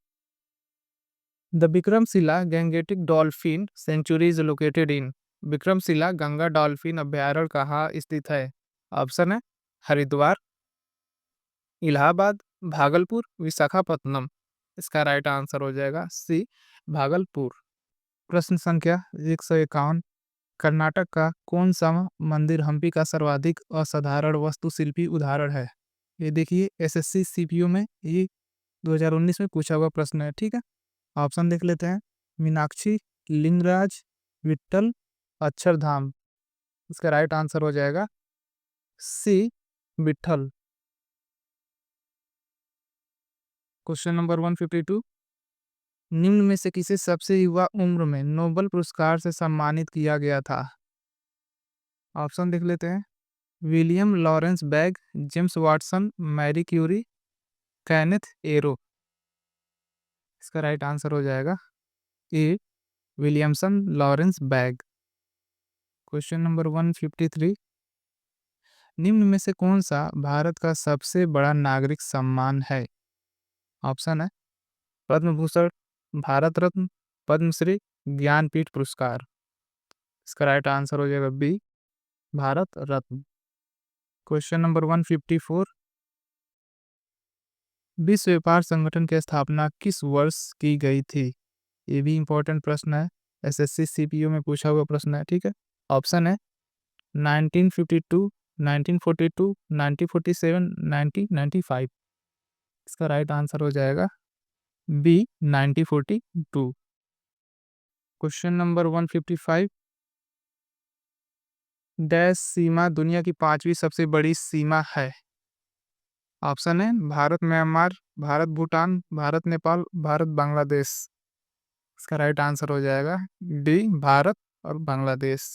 the Vikramshila gangetic dolphin sanctuary is located in? Vikramshila Ganga dolphin अभ्यारण्य कहाँ स्थित है? ऑप्शन है हरिद्वार, इलाहाबाद, भागलपुर, विशाखापत्तनम। इसका राइट आंसर हो जाएगा सी, भागलपुर। प्रश्न संख्या 151, कर्नाटक का कौन सा मंदिर हम्पी का सर्वाधिक असाधारण वास्तुशिल्पी उदाहरण है? ये देखिए एसएससी सीपीयू में ये 2019 में पूछा हुआ प्रश्न है, ठीक है। ऑप्शन देख लेते हैं, मीनाक्षी, लिंगराज, विट्ठल, अक्षरधाम। इसका राइट आंसर हो जाएगा सी, विट्ठल। क्वेश्चन नंबर 152, निम्न में से किसे सबसे युवा उम्र में नोबेल पुरस्कार से सम्मानित किया गया था? ऑप्शन देख लेते हैं, William Lawrence Bragg, James Watson, Marie Curie, Kenneth Arrow. इसका राइट आंसर हो जाएगा A, Williamson Lawrence Bragg. Question number 153, निम्न में से कौन सा भारत का सबसे बड़ा नागरिक सम्मान है? ऑप्शन है पद्म भूषण, भारत रत्न, पद्मश्री, ज्ञानपीठ पुरस्कार। इसका राइट आंसर हो जाएगा B, Bharat Ratna. Question number 154, विश्व व्यापार संगठन की स्थापना किस वर्ष की गई थी? ये भी इंपॉर्टेंट प्रश्न है, एसएससी सीपीयू में पूछा हुआ प्रश्न है, ठीक है। ऑप्शन है 1952, 1942, 1947, 1995। इसका राइट आंसर हो जाएगा बी, 1942। क्वेश्चन नंबर 155, डैश सीमा दुनिया की 5वीं सबसे बड़ी सीमा है? ऑप्शन है भारत म्यांमार, भारत भूटान, भारत नेपाल, भारत बांग्लादेश। इसका राइट आंसर हो जाएगा डी भारत और बांग्लादेश।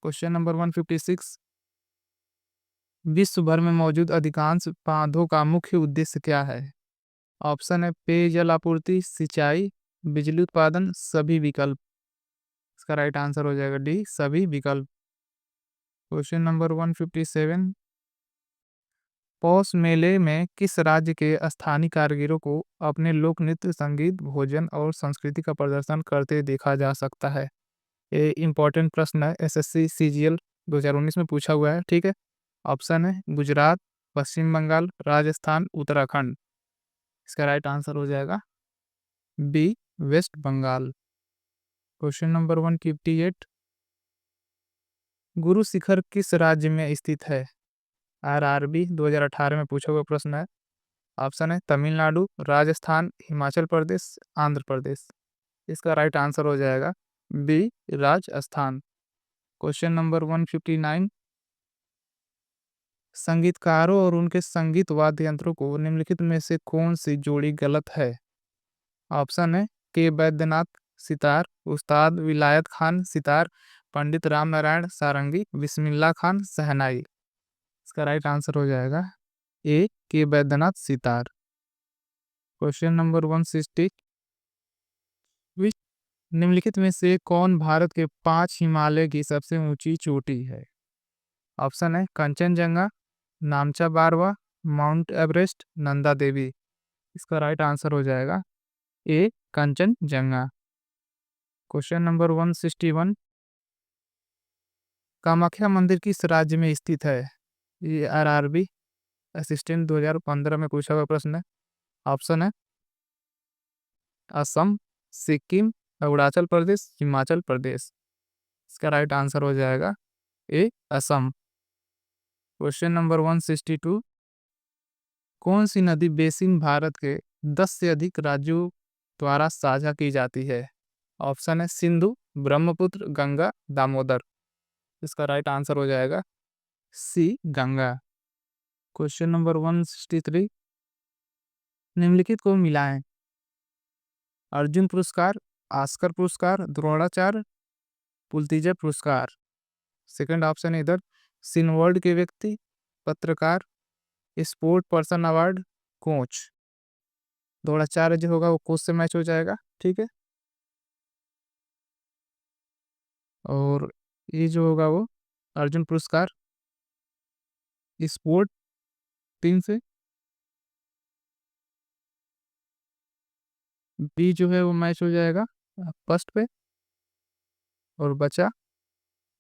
क्वेश्चन नंबर 156, विश्व भर में मौजूद अधिकांश बांधों का मुख्य उद्देश्य क्या है? ऑप्शन है पेयजल आपूर्ति, सिंचाई, बिजली उत्पादन, सभी विकल्प। इसका राइट आंसर हो जाएगा डी सभी विकल्प। क्वेश्चन नंबर 157, पौष मेले में किस राज्य के स्थानीय कारीगरों को अपने लोक नृत्य, संगीत, भोजन और संस्कृति का प्रदर्शन करते देखा जा सकता है? ये इंपॉर्टेंट प्रश्न है, एसएससी सीजीएल 2019 में पूछा हुआ है। ठीक है, ऑप्शन है गुजरात, पश्चिम बंगाल, राजस्थान, उत्तराखंड। इसका राइट आंसर हो जाएगा B West Bengal. Question number 158, Guru शिखर किस राज्य में स्थित है? आरआरबी 2018 में पूछा हुआ प्रश्न है। ऑप्शन है तमिलनाडु, राजस्थान, हिमाचल प्रदेश, आंध्र प्रदेश। इसका राइट आंसर हो जाएगा बी राजस्थान। क्वेश्चन नंबर 159, संगीतकारों और उनके संगीत वाद्य यंत्रों को निम्नलिखित में से कौन सी जोड़ी गलत है? ऑप्शन है के बैद्यनाथ सितार, उस्ताद विलायत खान सितार, पंडित राम नारायण सारंगी, बिस्मिल्लाह खान शहनाई। इसका राइट आंसर हो जाएगा ए के बैद्यनाथ सितार। क्वेश्चन नंबर 160, निम्नलिखित में से कौन भारत के 5 हिमालय की सबसे ऊंची चोटी है? ऑप्शन है कंचनजंगा, नामचा बारवा, माउंट एवरेस्ट, नंदा देवी। इसका राइट आंसर हो जाएगा ए कंचनजंगा। क्वेश्चन नंबर 161, कामाख्या मंदिर किस राज्य में स्थित है? ये आरआरबी असिस्टेंट 2015 में पूछा हुआ प्रश्न है। ऑप्शन है असम, सिक्किम, अरुणाचल प्रदेश, हिमाचल प्रदेश। इसका राइट आंसर हो जाएगा ए असम। क्वेश्चन नंबर 162, कौन सी नदी बेसिन भारत के 10 से अधिक राज्यों द्वारा साझा की जाती है? ऑप्शन है सिंधु, ब्रह्मपुत्र, गंगा, दामोदर। इसका राइट आंसर हो जाएगा सी गंगा। क्वेश्चन नंबर 163, निम्नलिखित को मिलाएं। अर्जुन पुरस्कार, ऑस्कर पुरस्कार, द्रोणाचार्य, पुलित्जर पुरस्कार। सेकंड ऑप्शन है इधर सिनवर्ल्ड के व्यक्ति, पत्रकार, sport person award, coach. Dronacharya जो होगा वो कोच से मैच हो जाएगा। ठीक है, और ये जो होगा वो अर्जुन पुरस्कार स्पोर्ट 3 से, बी जो है वो मैच हो जाएगा फर्स्ट पे, और बचा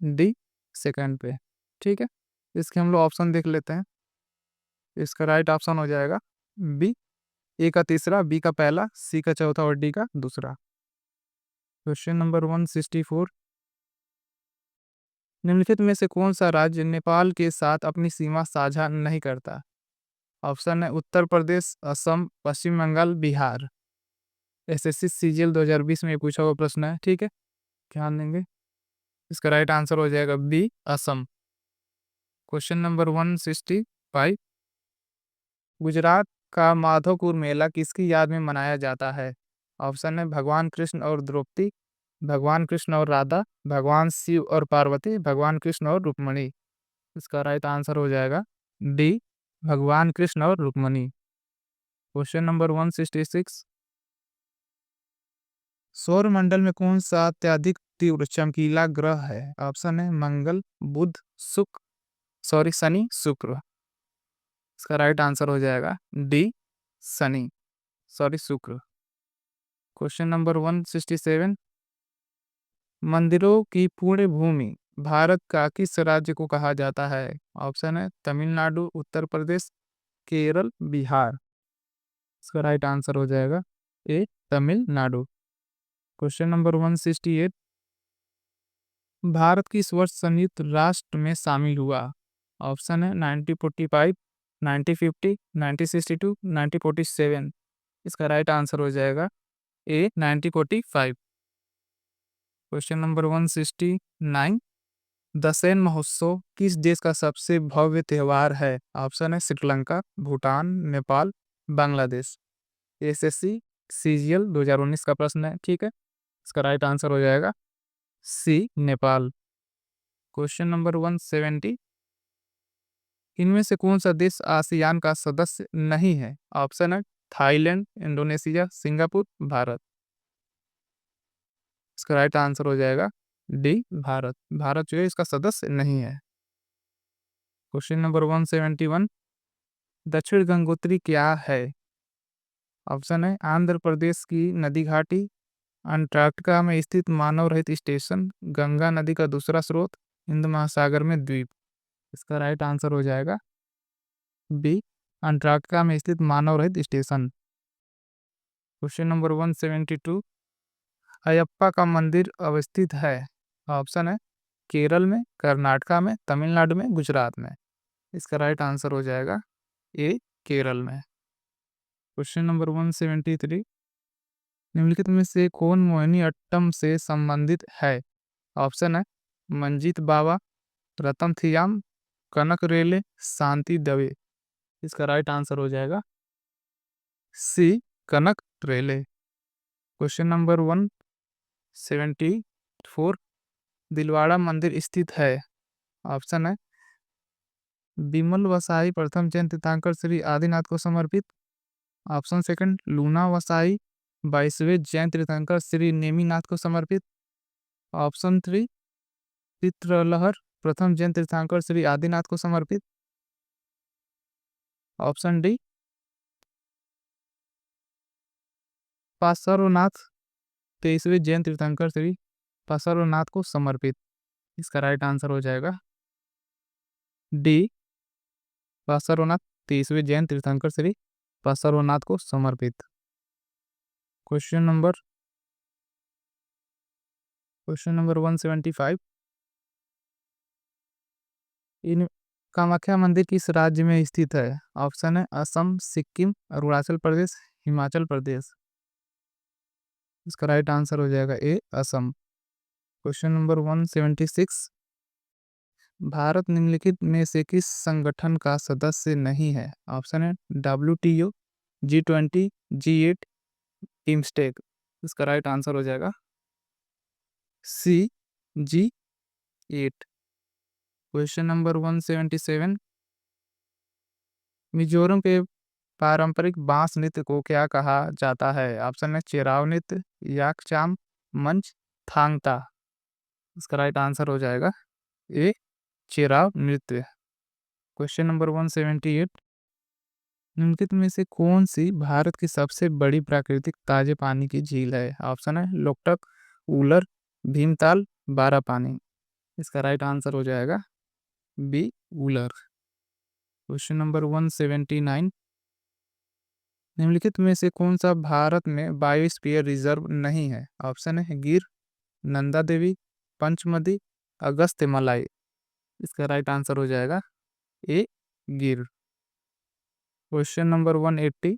डी सेकंड पे। ठीक है, इसके हम लोग ऑप्शन देख लेते हैं। इसका राइट ऑप्शन हो जाएगा बी, ए का तीसरा, बी का पहला, सी का चौथा और डी का दूसरा। क्वेश्चन नंबर 164, निम्नलिखित में से कौन सा राज्य नेपाल के साथ अपनी सीमा साझा नहीं करता? ऑप्शन है उत्तर प्रदेश, असम, पश्चिम बंगाल, बिहार। एसएससी सीजीएल 2020 में पूछा हुआ प्रश्न है। ठीक है, ध्यान देंगे। इसका राइट आंसर हो जाएगा B Assam. Question number 165, Gujarat का माधवपुर मेला किसकी याद में मनाया जाता है? ऑप्शन है भगवान कृष्ण और द्रौपदी, भगवान कृष्ण और राधा, भगवान शिव और पार्वती, भगवान कृष्ण और रुक्मणी। इसका राइट आंसर हो जाएगा डी भगवान कृष्ण और रुक्मणी। क्वेश्चन नंबर 166, सौर मंडल में कौन सा अत्यधिक तीव्र चमकीला ग्रह है? ऑप्शन है मंगल, बुध, शनि, शुक्र। इसका राइट आंसर हो जाएगा डी शुक्र। क्वेश्चन नंबर 167, मंदिरों की पूर्ण भूमि भारत का किस राज्य को कहा जाता है? ऑप्शन है तमिलनाडु, उत्तर प्रदेश, केरल, बिहार। इसका राइट आंसर हो जाएगा A Tamil Nadu. Question number 168, Bharat किस वर्ष संयुक्त राष्ट्र में शामिल हुआ? ऑप्शन है 1945, 1950, 1962, 1947। इसका राइट आंसर हो जाएगा ए 1945। क्वेश्चन नंबर 169, दशैन महोत्सव किस देश का सबसे भव्य त्योहार है? ऑप्शन है श्रीलंका, भूटान, नेपाल, बांग्लादेश। एसएससी सीजीएल 2019 का प्रश्न है, ठीक है। इसका राइट आंसर हो जाएगा सी, नेपाल। क्वेश्चन नंबर 170, इनमें से कौन सा देश आसियान का सदस्य नहीं है? ऑप्शन है थाईलैंड, इंडोनेशिया, सिंगापुर, भारत। इसका राइट आंसर हो जाएगा डी, भारत। भारत जो है इसका सदस्य नहीं है। क्वेश्चन नंबर 171, दक्षिण गंगोत्री क्या है? ऑप्शन है आंध्र प्रदेश की नदी घाटी, अंटार्कटिका में स्थित मानव रहित स्टेशन, गंगा नदी का दूसरा स्रोत, हिंद महासागर में द्वीप। इसका राइट आंसर हो जाएगा बी, अंटार्कटिका में स्थित मानव रहित स्टेशन। क्वेश्चन नंबर 172, अयप्पा का मंदिर अवस्थित है? ऑप्शन है केरल में, कर्नाटका में, तमिलनाडु में, गुजरात में। इसका राइट आंसर हो जाएगा ए, केरल में। क्वेश्चन नंबर 173, निम्नलिखित में से कौन मोहिनी अट्टम से संबंधित है? ऑप्शन है मंजीत बावा, रतन थियाम, कनक रेले, शांति दवे। इसका राइट आंसर हो जाएगा सी, कनक रेले। क्वेश्चन नंबर 174, दिलवाड़ा मंदिर स्थित है? ऑप्शन है बिमल वसाई प्रथम जैन तीर्थंकर श्री आदिनाथ को समर्पित। ऑप्शन सेकंड लूना वसाई 22वें जैन तीर्थंकर श्री नेमिनाथ को समर्पित। ऑप्शन 3 चित्रलहर प्रथम जैन तीर्थंकर श्री आदिनाथ को समर्पित। ऑप्शन डी पार्श्वनाथ 23वें जैन तीर्थंकर श्री पार्श्वनाथ को समर्पित। इसका राइट आंसर हो जाएगा डी, पार्श्वनाथ 23वें जैन तीर्थंकर श्री पार्श्वनाथ को समर्पित। क्वेश्चन नंबर 175, इन कामाख्या मंदिर किस राज्य में स्थित है? ऑप्शन है असम, सिक्किम, अरुणाचल प्रदेश, हिमाचल प्रदेश। इसका राइट आंसर हो जाएगा A, Assam. Question number 176, Bharat निम्नलिखित में से किस संगठन का सदस्य नहीं है? ऑप्शन है WTO, G20, G8, टीमस्टेक। इसका राइट आंसर हो जाएगा सी, G8। क्वेश्चन नंबर 177, मिजोरम के पारंपरिक बांस नृत्य को क्या कहा जाता है? ऑप्शन है चेराव नृत्य, याकचाम, मंच, थांगता। इसका राइट आंसर हो जाएगा ए, चेराव नृत्य। क्वेश्चन नंबर 178, निम्नलिखित में से कौन सी भारत की सबसे बड़ी प्राकृतिक ताजे पानी की झील है? ऑप्शन है लोकटक, उलर, भीमताल, बारापानी। इसका राइट आंसर हो जाएगा बी, उलर। क्वेश्चन नंबर 179, निम्नलिखित में से कौन सा भारत में बायोस्फीयर रिजर्व नहीं है? ऑप्शन है गिर, नंदा देवी, पंचमदी, अगस्त्य मलाई। इसका राइट आंसर हो जाएगा A, Gir. Question number 180,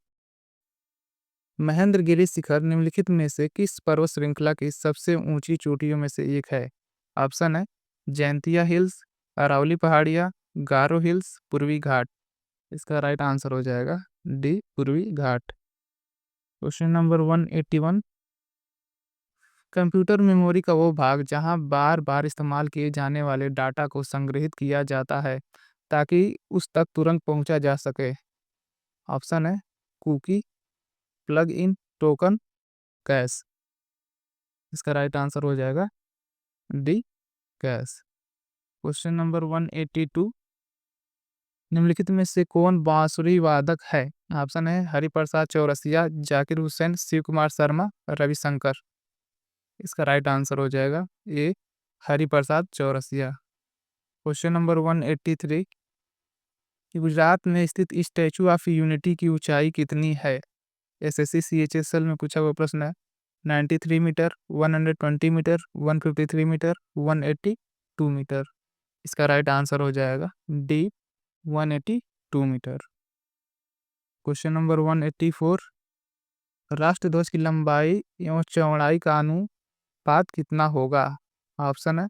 Mahendragiri शिखर निम्नलिखित में से किस पर्वत श्रृंखला की सबसे ऊंची चोटियों में से एक है? ऑप्शन है जैंतिया हिल्स, अरावली पहाड़िया, गारो हिल्स, पूर्वी घाट। इसका राइट आंसर हो जाएगा डी, पूर्वी घाट। क्वेश्चन नंबर 181, कंप्यूटर मेमोरी का वो भाग जहां बार बार इस्तेमाल किए जाने वाले डाटा को संग्रहित किया जाता है ताकि उस तक तुरंत पहुंचा जा सके। ऑप्शन है cookie, plug in, token, cash. इसका राइट आंसर हो जाएगा डी, कैश। क्वेश्चन नंबर 182, निम्नलिखित में से कौन बांसुरी वादक है? ऑप्शन है हरिप्रसाद चौरसिया, जाकिर हुसैन, शिव कुमार शर्मा, रविशंकर। इसका राइट आंसर हो जाएगा ए, हरिप्रसाद चौरसिया। क्वेश्चन नंबर 183, कि गुजरात में स्थित स्टैचू ऑफ यूनिटी की ऊंचाई कितनी है? एसएससी CHSL में पूछा हुआ प्रश्न है। 93 मीटर, 120 मीटर, 153 मीटर, 182 मीटर। इसका राइट आंसर हो जाएगा डी, 182 मीटर। क्वेश्चन नंबर 184, राष्ट्रध्वज की लंबाई एवं चौड़ाई का अनुपात कितना होगा? ऑप्शन है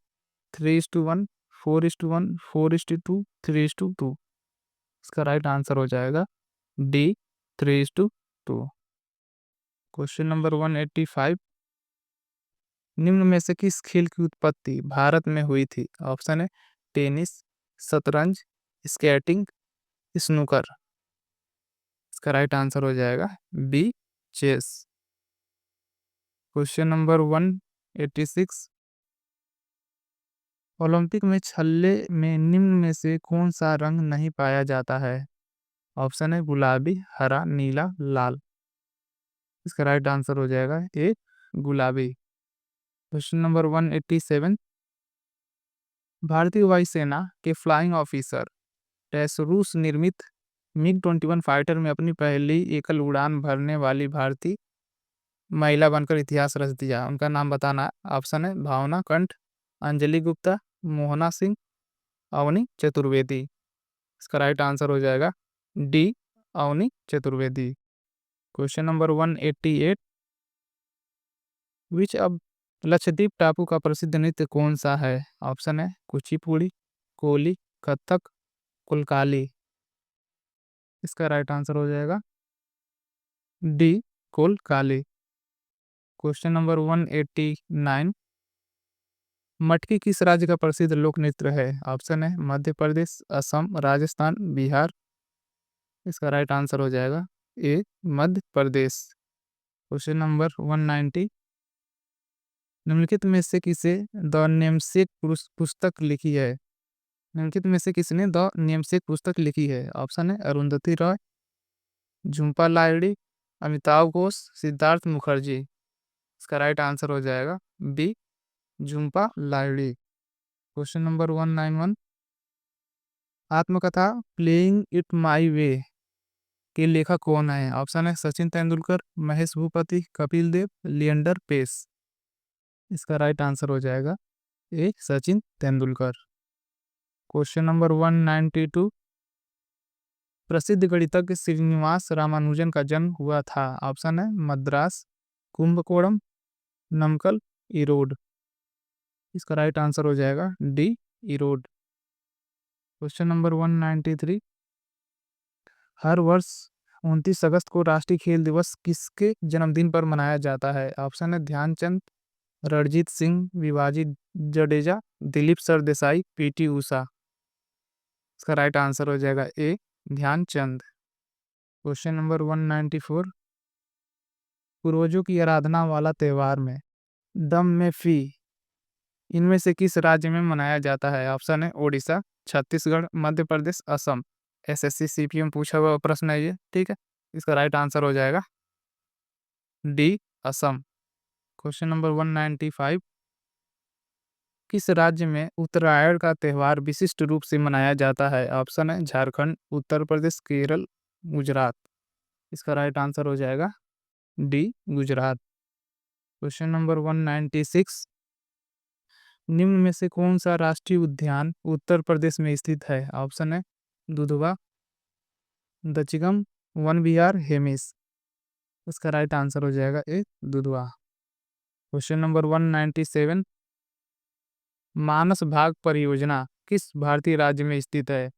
3:1, 4:1, 4:2, 3:2। इसका राइट आंसर हो जाएगा डी, 3:2। क्वेश्चन नंबर 185, निम्न में से किस खेल की उत्पत्ति भारत में हुई थी? ऑप्शन है टेनिस, शतरंज, स्केटिंग, स्नूकर। इसका राइट आंसर हो जाएगा B, chess. Question number 186, Olympic में छल्ले में निम्न में से कौन सा रंग नहीं पाया जाता है? ऑप्शन है गुलाबी, हरा, नीला, लाल। इसका राइट आंसर हो जाएगा ए, गुलाबी। क्वेश्चन नंबर 187, भारतीय वायुसेना के फ्लाइंग ऑफिसर टेस रूस निर्मित मिग-21 फाइटर में अपनी पहली एकल उड़ान भरने वाली भारतीय महिला बनकर इतिहास रच दिया। उनका नाम बताना है। ऑप्शन है भावना कंठ, अंजलि गुप्ता, मोहना सिंह, अवनी चतुर्वेदी। इसका राइट आंसर हो जाएगा D, Avani Chaturvedi. Question number 188, which अब लक्षद्वीप टापू का प्रसिद्ध नृत्य कौन सा है? ऑप्शन है कुचिपुड़ी, कोली, कथक, कुलकाली। इसका राइट आंसर हो जाएगा डी, कोलकाली। क्वेश्चन नंबर 189, मटकी किस राज्य का प्रसिद्ध लोक नृत्य है? ऑप्शन है मध्य प्रदेश, असम, राजस्थान, बिहार। इसका राइट आंसर हो जाएगा ए, मध्य प्रदेश। क्वेश्चन नंबर 190, निम्नलिखित में से किसे द नेमसेक पुस्तक लिखी है? निम्नलिखित में से किसने द नेमसेक पुस्तक लिखी है? ऑप्शन है अरुंधति रॉय, झुम्पा लाहिड़ी, अमिताभ घोष, सिद्धार्थ मुखर्जी। इसका राइट आंसर हो जाएगा B, Jhumpa Lahiri. Question number 191, आत्मकथा प्लेइंग इट माई वे के लेखक कौन है? ऑप्शन है सचिन तेंदुलकर, महेश भूपति, कपिल देव, लिएंडर पेस। इसका राइट आंसर हो जाएगा ए, सचिन तेंदुलकर। क्वेश्चन नंबर 192, प्रसिद्ध गणितज्ञ श्रीनिवास रामानुजन का जन्म हुआ था? ऑप्शन है मद्रास, कुंभकोणम, नमकल, इरोड। इसका राइट आंसर हो जाएगा डी, इरोड। क्वेश्चन नंबर 193, हर वर्ष 29 अगस्त को राष्ट्रीय खेल दिवस किसके जन्मदिन पर मनाया जाता है? ऑप्शन है ध्यानचंद, रणजीत सिंह, विवाजी जडेजा, दिलीप सरदेसाई, पीटी उषा। इसका राइट आंसर हो जाएगा ए, ध्यानचंद। क्वेश्चन नंबर 194, पूर्वजों की आराधना वाला त्योहार में दम में फी इनमें से किस राज्य में मनाया जाता है? ऑप्शन है ओडिशा, छत्तीसगढ़, मध्य प्रदेश, असम। एसएससी सीपीएम पूछा हुआ प्रश्न है ये, ठीक है। इसका राइट आंसर हो जाएगा डी, असम। क्वेश्चन नंबर 195, किस राज्य में उत्तरायण का त्योहार विशिष्ट रूप से मनाया जाता है? ऑप्शन है झारखंड, उत्तर प्रदेश, केरल, गुजरात। इसका राइट आंसर हो जाएगा डी, गुजरात। क्वेश्चन नंबर 196, निम्न में से कौन सा राष्ट्रीय उद्यान उत्तर प्रदेश में स्थित है? ऑप्शन है दुधवा, दचिगम, वन विहार, हेमिस। इसका राइट आंसर हो जाएगा ए, दुधवा। क्वेश्चन नंबर 197, मानस भाग परियोजना किस भारतीय राज्य में स्थित है?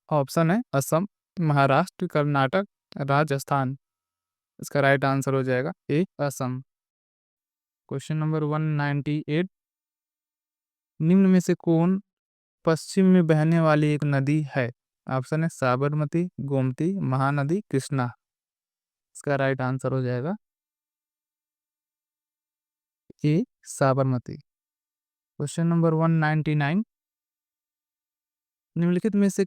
ऑप्शन है असम, महाराष्ट्र, कर्नाटक, राजस्थान। इसका राइट आंसर हो जाएगा ए, असम। क्वेश्चन नंबर 198, निम्न में से कौन पश्चिम में बहने वाली एक नदी है? ऑप्शन है साबरमती, गोमती, महानदी, कृष्णा। इसका राइट आंसर हो जाएगा ए, साबरमती। क्वेश्चन नंबर 199, निम्नलिखित में से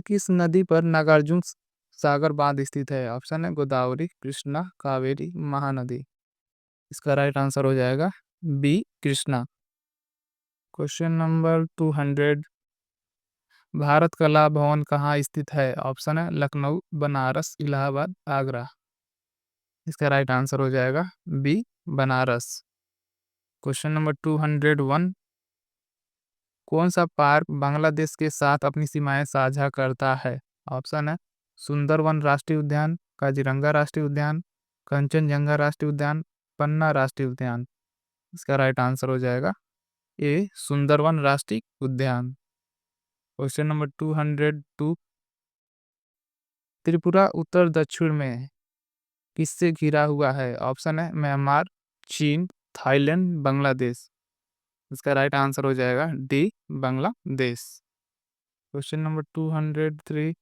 किस नदी पर नागार्जुन सागर बांध स्थित है? ऑप्शन है गोदावरी, कृष्णा, कावेरी, महानदी। इसका राइट आंसर हो जाएगा B, Krishna. Question number 200, Bharat Kala Bhavan कहाँ स्थित है? ऑप्शन है लखनऊ, बनारस, इलाहाबाद, आगरा। इसका राइट आंसर हो जाएगा बी, बनारस। क्वेश्चन नंबर 201, कौन सा पार्क बांग्लादेश के साथ अपनी सीमाएं साझा करता है? ऑप्शन है सुंदरवन राष्ट्रीय उद्यान, काजीरंगा राष्ट्रीय उद्यान, कंचनजंगा राष्ट्रीय उद्यान, पन्ना राष्ट्रीय उद्यान। इसका राइट आंसर हो जाएगा ए सुंदरवन राष्ट्रीय उद्यान। क्वेश्चन नंबर 202, त्रिपुरा उत्तर दक्षिण में किससे घिरा हुआ है? ऑप्शन है म्यांमार, चीन, थाईलैंड, बांग्लादेश। इसका राइट आंसर हो जाएगा D Bangladesh. Question number 203,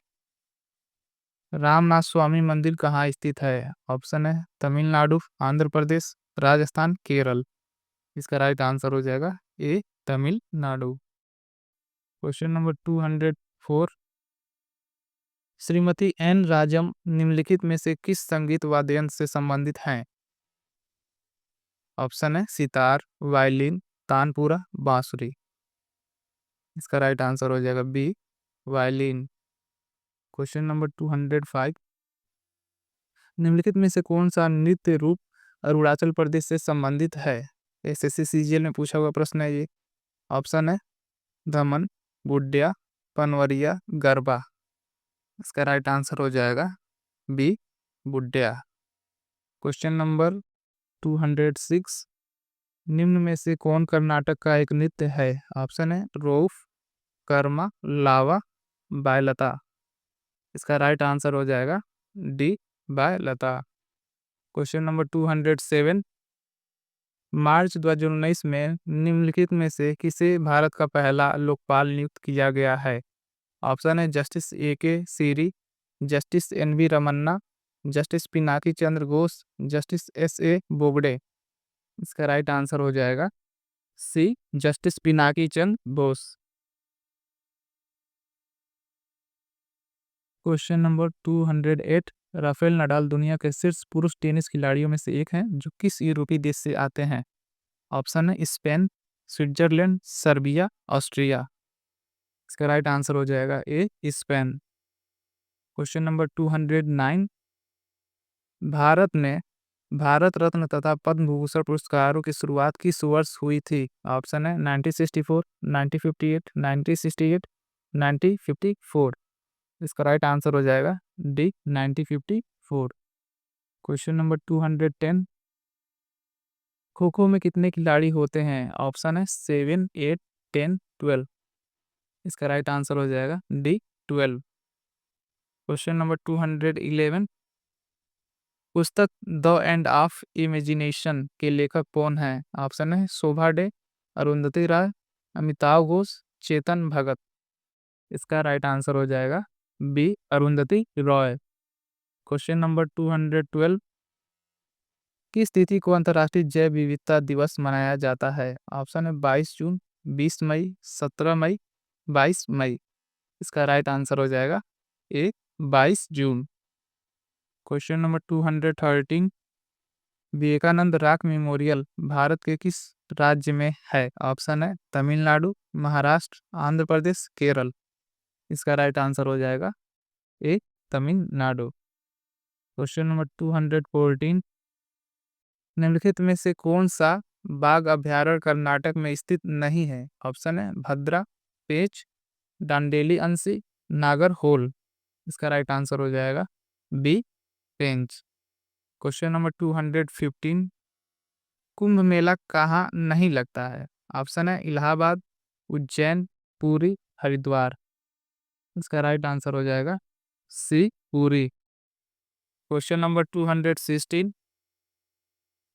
Ramanath Swami मंदिर कहाँ स्थित है? ऑप्शन है तमिलनाडु, आंध्र प्रदेश, राजस्थान, केरल। इसका राइट आंसर हो जाएगा A Tamil Nadu. Question number 204, Shrimati N Rajam निम्नलिखित में से किस संगीत वाद्य यंत्र से संबंधित हैं? ऑप्शन है सितार, वायलिन, तानपुरा, बांसुरी। इसका राइट आंसर हो जाएगा बी वायलिन। क्वेश्चन नंबर 205, निम्नलिखित में से कौन सा नृत्य रूप अरुणाचल प्रदेश से संबंधित है? एसएससी सीजीएल में पूछा हुआ प्रश्न है ये। ऑप्शन है दमन, बुड्या, पनवरिया, गरबा। इसका राइट आंसर हो जाएगा बी बुड्या। क्वेश्चन नंबर 206, निम्न में से कौन कर्नाटक का एक नृत्य है? ऑप्शन है रोफ, कर्मा, लावा, बायलता। इसका राइट आंसर हो जाएगा डी बायलता। क्वेश्चन नंबर 207, मार्च 2019 में निम्नलिखित में से किसे भारत का पहला लोकपाल नियुक्त किया गया है? ऑप्शन है justice A K Sikri, justice N V Ramana, justice Pinaki Chandra Ghose, justice S A Bobde. इसका राइट आंसर हो जाएगा C justice Pinaki Chandra Bose. Question number 208, Rafael Nadal दुनिया के शीर्ष पुरुष टेनिस खिलाड़ियों में से एक हैं जो किस यूरोपीय देश से आते हैं? ऑप्शन है स्पेन, स्विट्जरलैंड, सर्बिया, ऑस्ट्रिया। इसका राइट आंसर हो जाएगा A Spain. Question number 209, Bharat में भारत रत्न तथा पद्म भूषण पुरस्कारों की शुरुआत किस वर्ष हुई थी? ऑप्शन है 1964, 1958, 1968, 1954। इसका राइट आंसर हो जाएगा D 1954। Question number 210, kho kho में कितने खिलाड़ी होते हैं? ऑप्शन है 7, 8, 10, 12। इसका राइट आंसर हो जाएगा डी 12। क्वेश्चन नंबर 211, पुस्तक द एंड ऑफ इमेजिनेशन के लेखक कौन है? ऑप्शन है शोभा डे, अरुंधति राय, अमिताभ घोष, चेतन भगत। इसका राइट आंसर हो जाएगा B Arundhati Roy. Question number 212, किस तिथि को अंतर्राष्ट्रीय जैव विविधता दिवस मनाया जाता है? ऑप्शन है 22 जून, 20 मई, 17 मई, 22 मई। इसका राइट आंसर हो जाएगा ए 22 जून। Question number 213, Vivekananda rock memorial Bharat के किस राज्य में है? ऑप्शन है तमिलनाडु, महाराष्ट्र, आंध्र प्रदेश, केरल। इसका राइट आंसर हो जाएगा ए तमिलनाडु। क्वेश्चन नंबर 214, निम्नलिखित में से कौन सा बाघ अभयारण्य कर्नाटक में स्थित नहीं है? ऑप्शन है भद्रा, पेंच, डांडेली अंशी, नागरहोल। इसका राइट आंसर हो जाएगा बी पेंच। क्वेश्चन नंबर 215, कुंभ मेला कहाँ नहीं लगता है? ऑप्शन है इलाहाबाद, उज्जैन, पुरी, हरिद्वार। इसका राइट आंसर हो जाएगा सी पुरी। क्वेश्चन नंबर 216,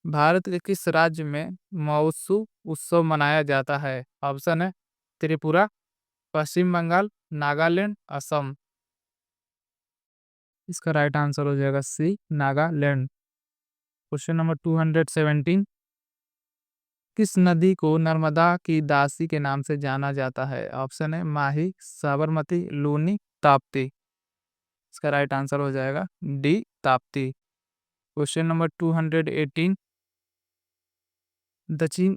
भारत के किस राज्य में महोत्सव उत्सव मनाया जाता है? ऑप्शन है त्रिपुरा, पश्चिम बंगाल, नागालैंड, असम। इसका राइट आंसर हो जाएगा सी नागालैंड। क्वेश्चन नंबर 217, किस नदी को नर्मदा की दासी के नाम से जाना जाता है? ऑप्शन है माही, साबरमती, लूनी, ताप्ती। इसका राइट आंसर हो जाएगा डी ताप्ती। क्वेश्चन नंबर 218, दक्षिण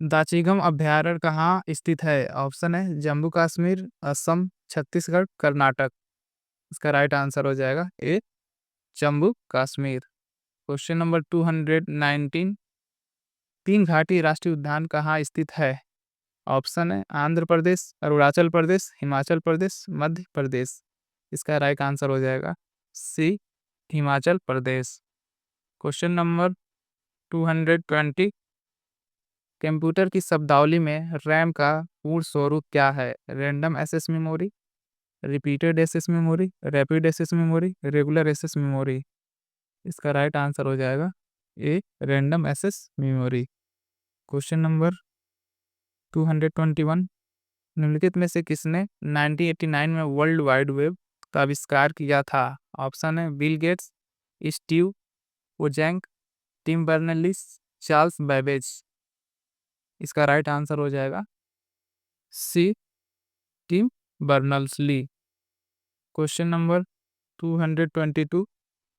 दाचिगम अभयारण्य कहाँ स्थित है? ऑप्शन है जम्मू कश्मीर, असम, छत्तीसगढ़, कर्नाटक। इसका राइट आंसर हो जाएगा ए जम्मू कश्मीर। क्वेश्चन नंबर 219, तीन घाटी राष्ट्रीय उद्यान कहाँ स्थित है? ऑप्शन है आंध्र प्रदेश, अरुणाचल प्रदेश, हिमाचल प्रदेश, मध्य प्रदेश। इसका राइट आंसर हो जाएगा C Himachal Pradesh. Question number 220, computer की शब्दावली में रैम का पूर्ण स्वरूप क्या है? Random access memory, repeated access memory, rapid access memory, regular access memory. इसका राइट आंसर हो जाएगा A, random access memory. Question number 221, निम्नलिखित में से किसने 1989 में वर्ल्ड वाइड वेब का आविष्कार किया था? ऑप्शन है Bill Gates, Steve Wozniak, Tim Berners, Charles Babbage. इसका राइट आंसर हो जाएगा C, Tim Berners Lee. Question number 222,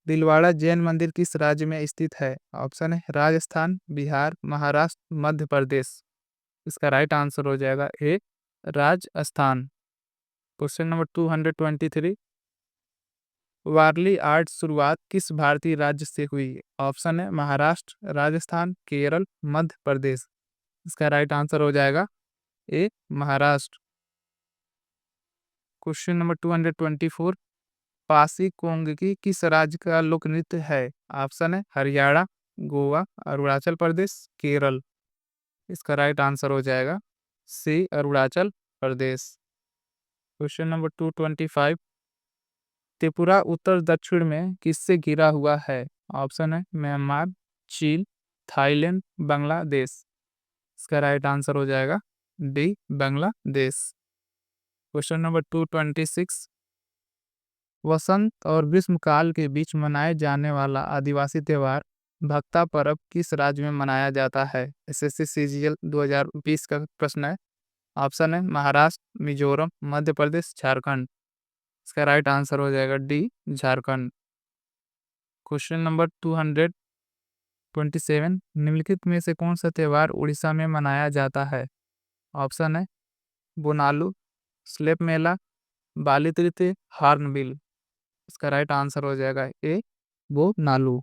Dilwara Jain मंदिर किस राज्य में स्थित है? ऑप्शन है राजस्थान, बिहार, महाराष्ट्र, मध्य प्रदेश। इसका राइट आंसर हो जाएगा ए, राजस्थान। क्वेश्चन नंबर 223, वारली आर्ट शुरुआत किस भारतीय राज्य से हुई? ऑप्शन है महाराष्ट्र, राजस्थान, केरल, मध्य प्रदेश। इसका राइट आंसर हो जाएगा ए, महाराष्ट्र। क्वेश्चन नंबर 224, पासी कोंगकी किस राज्य का लोक नृत्य है? ऑप्शन है हरियाणा, गोवा, अरुणाचल प्रदेश, केरल। इसका राइट आंसर हो जाएगा C, Arunachal Pradesh. Question number 225, Tripura उत्तर दक्षिण में किससे घिरा हुआ है? ऑप्शन है म्यांमार, चीन, थाईलैंड, बांग्लादेश। इसका राइट आंसर हो जाएगा डी, बांग्लादेश। क्वेश्चन नंबर 226, वसंत और ग्रीष्मकाल के बीच मनाए जाने वाला आदिवासी त्योहार भक्ता पर्व किस राज्य में मनाया जाता है? एसएससी सीजीएल 2020 का प्रश्न है। ऑप्शन है महाराष्ट्र, मिजोरम, मध्य प्रदेश, झारखंड। इसका राइट आंसर हो जाएगा डी, झारखंड। क्वेश्चन नंबर 227, निम्नलिखित में से कौन सा त्योहार उड़ीसा में मनाया जाता है? ऑप्शन है बोनालू, स्लेप मेला, बाली तृतीय, हार्नबिल। इसका राइट आंसर हो जाएगा ए, बोनालू।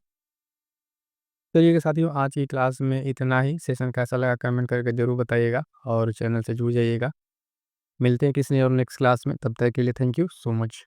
चलिए साथियों, आज की क्लास में इतना ही। सेशन कैसा लगा कमेंट करके ज़रूर बताइएगा और चैनल से जुड़ जाइएगा। मिलते हैं किसी और नेक्स्ट क्लास में, तब तक के लिए थैंक यू सो मच।